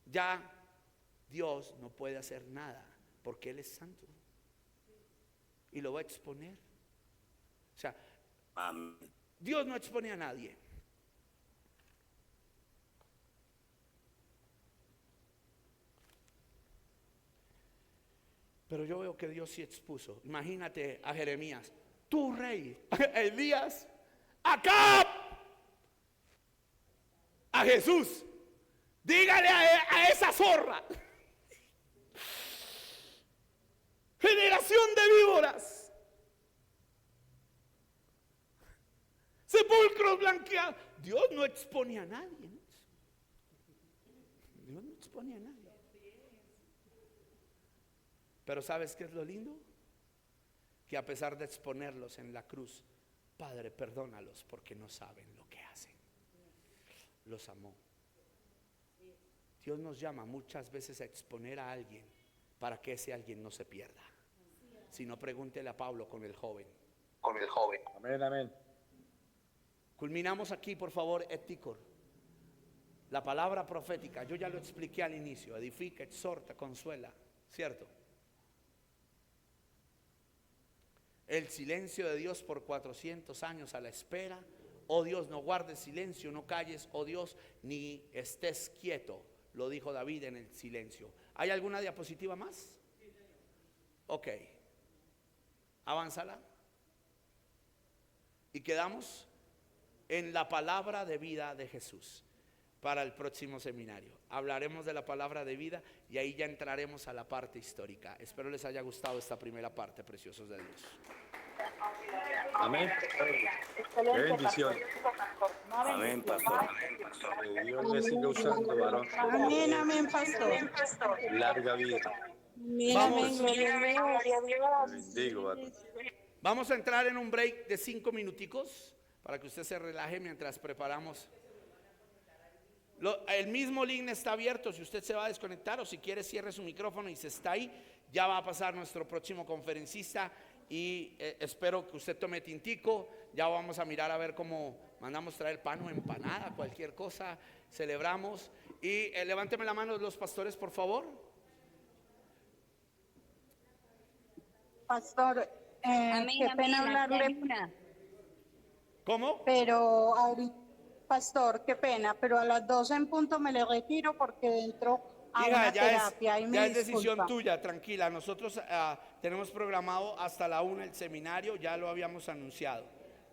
ya Dios no puede hacer nada, porque Él es santo y lo va a exponer. O sea, Dios no expone a nadie. Pero yo veo que Dios sí expuso. Imagínate a Jeremías, tú rey, a Elías, Acab, a Jesús. Dígale a esa zorra, generación de víboras, sepulcros blanqueados. Dios no expone a nadie, ¿no? Dios no expone a nadie. Pero ¿sabes qué es lo lindo? Que a pesar de exponerlos en la cruz, Padre, perdónalos porque no saben lo que hacen. Los amó. Dios nos llama muchas veces a exponer a alguien para que ese alguien no se pierda. Si no, pregúntele a Pablo con el joven. Amén, amén. Culminamos aquí, por favor, Eticor. La palabra profética, yo ya lo expliqué al inicio. Edifica, exhorta, consuela, ¿cierto? El silencio de Dios por 400 años a la espera. Oh Dios, no guardes silencio, no calles, oh Dios, ni estés quieto. Lo dijo David en el silencio. ¿Hay alguna diapositiva más? Ok. Avánzala. Y quedamos en la palabra de vida de Jesús para el próximo seminario. Hablaremos de la palabra de vida y ahí ya entraremos a la parte histórica. Espero les haya gustado esta primera parte, preciosos de Dios. Amén. Qué bendición. Amén, pastor. Que Dios le siga usando, varón. Amén, amén, pastor. Larga vida. Amén, Vamos. amén, gloria a Dios. Te bendigo, varón. Vamos a entrar en un break de 5 minuticos para que usted se relaje mientras preparamos. El mismo link está abierto. Si usted se va a desconectar o si quiere cierre su micrófono y se está ahí, ya va a pasar nuestro próximo conferencista. Y espero que usted tome tintico. Ya vamos a mirar a ver cómo mandamos traer pan o empanada, cualquier cosa, celebramos. Y levánteme la mano los pastores, por favor. Pastor, Amén, qué amén. pena Aquí hay hablarle, una. ¿Cómo? pero ahorita, pastor, qué pena, pero a las 12 en punto me le retiro porque dentro a Hija, una ya terapia y me es decisión disculpa. tuya, tranquila. Nosotros tenemos programado hasta la 1 el seminario, ya lo habíamos anunciado.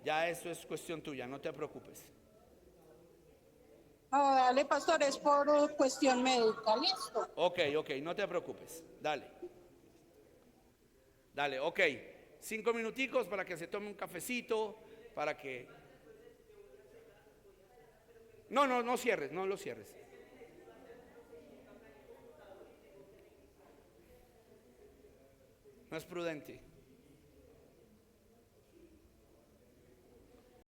Ya esto es cuestión tuya, no te preocupes. No, dale, pastor, es por cuestión médica, listo. Ok, no te preocupes. Dale, ok. 5 minuticos para que se tome un cafecito, para que... No cierres, no lo cierres. No es prudente.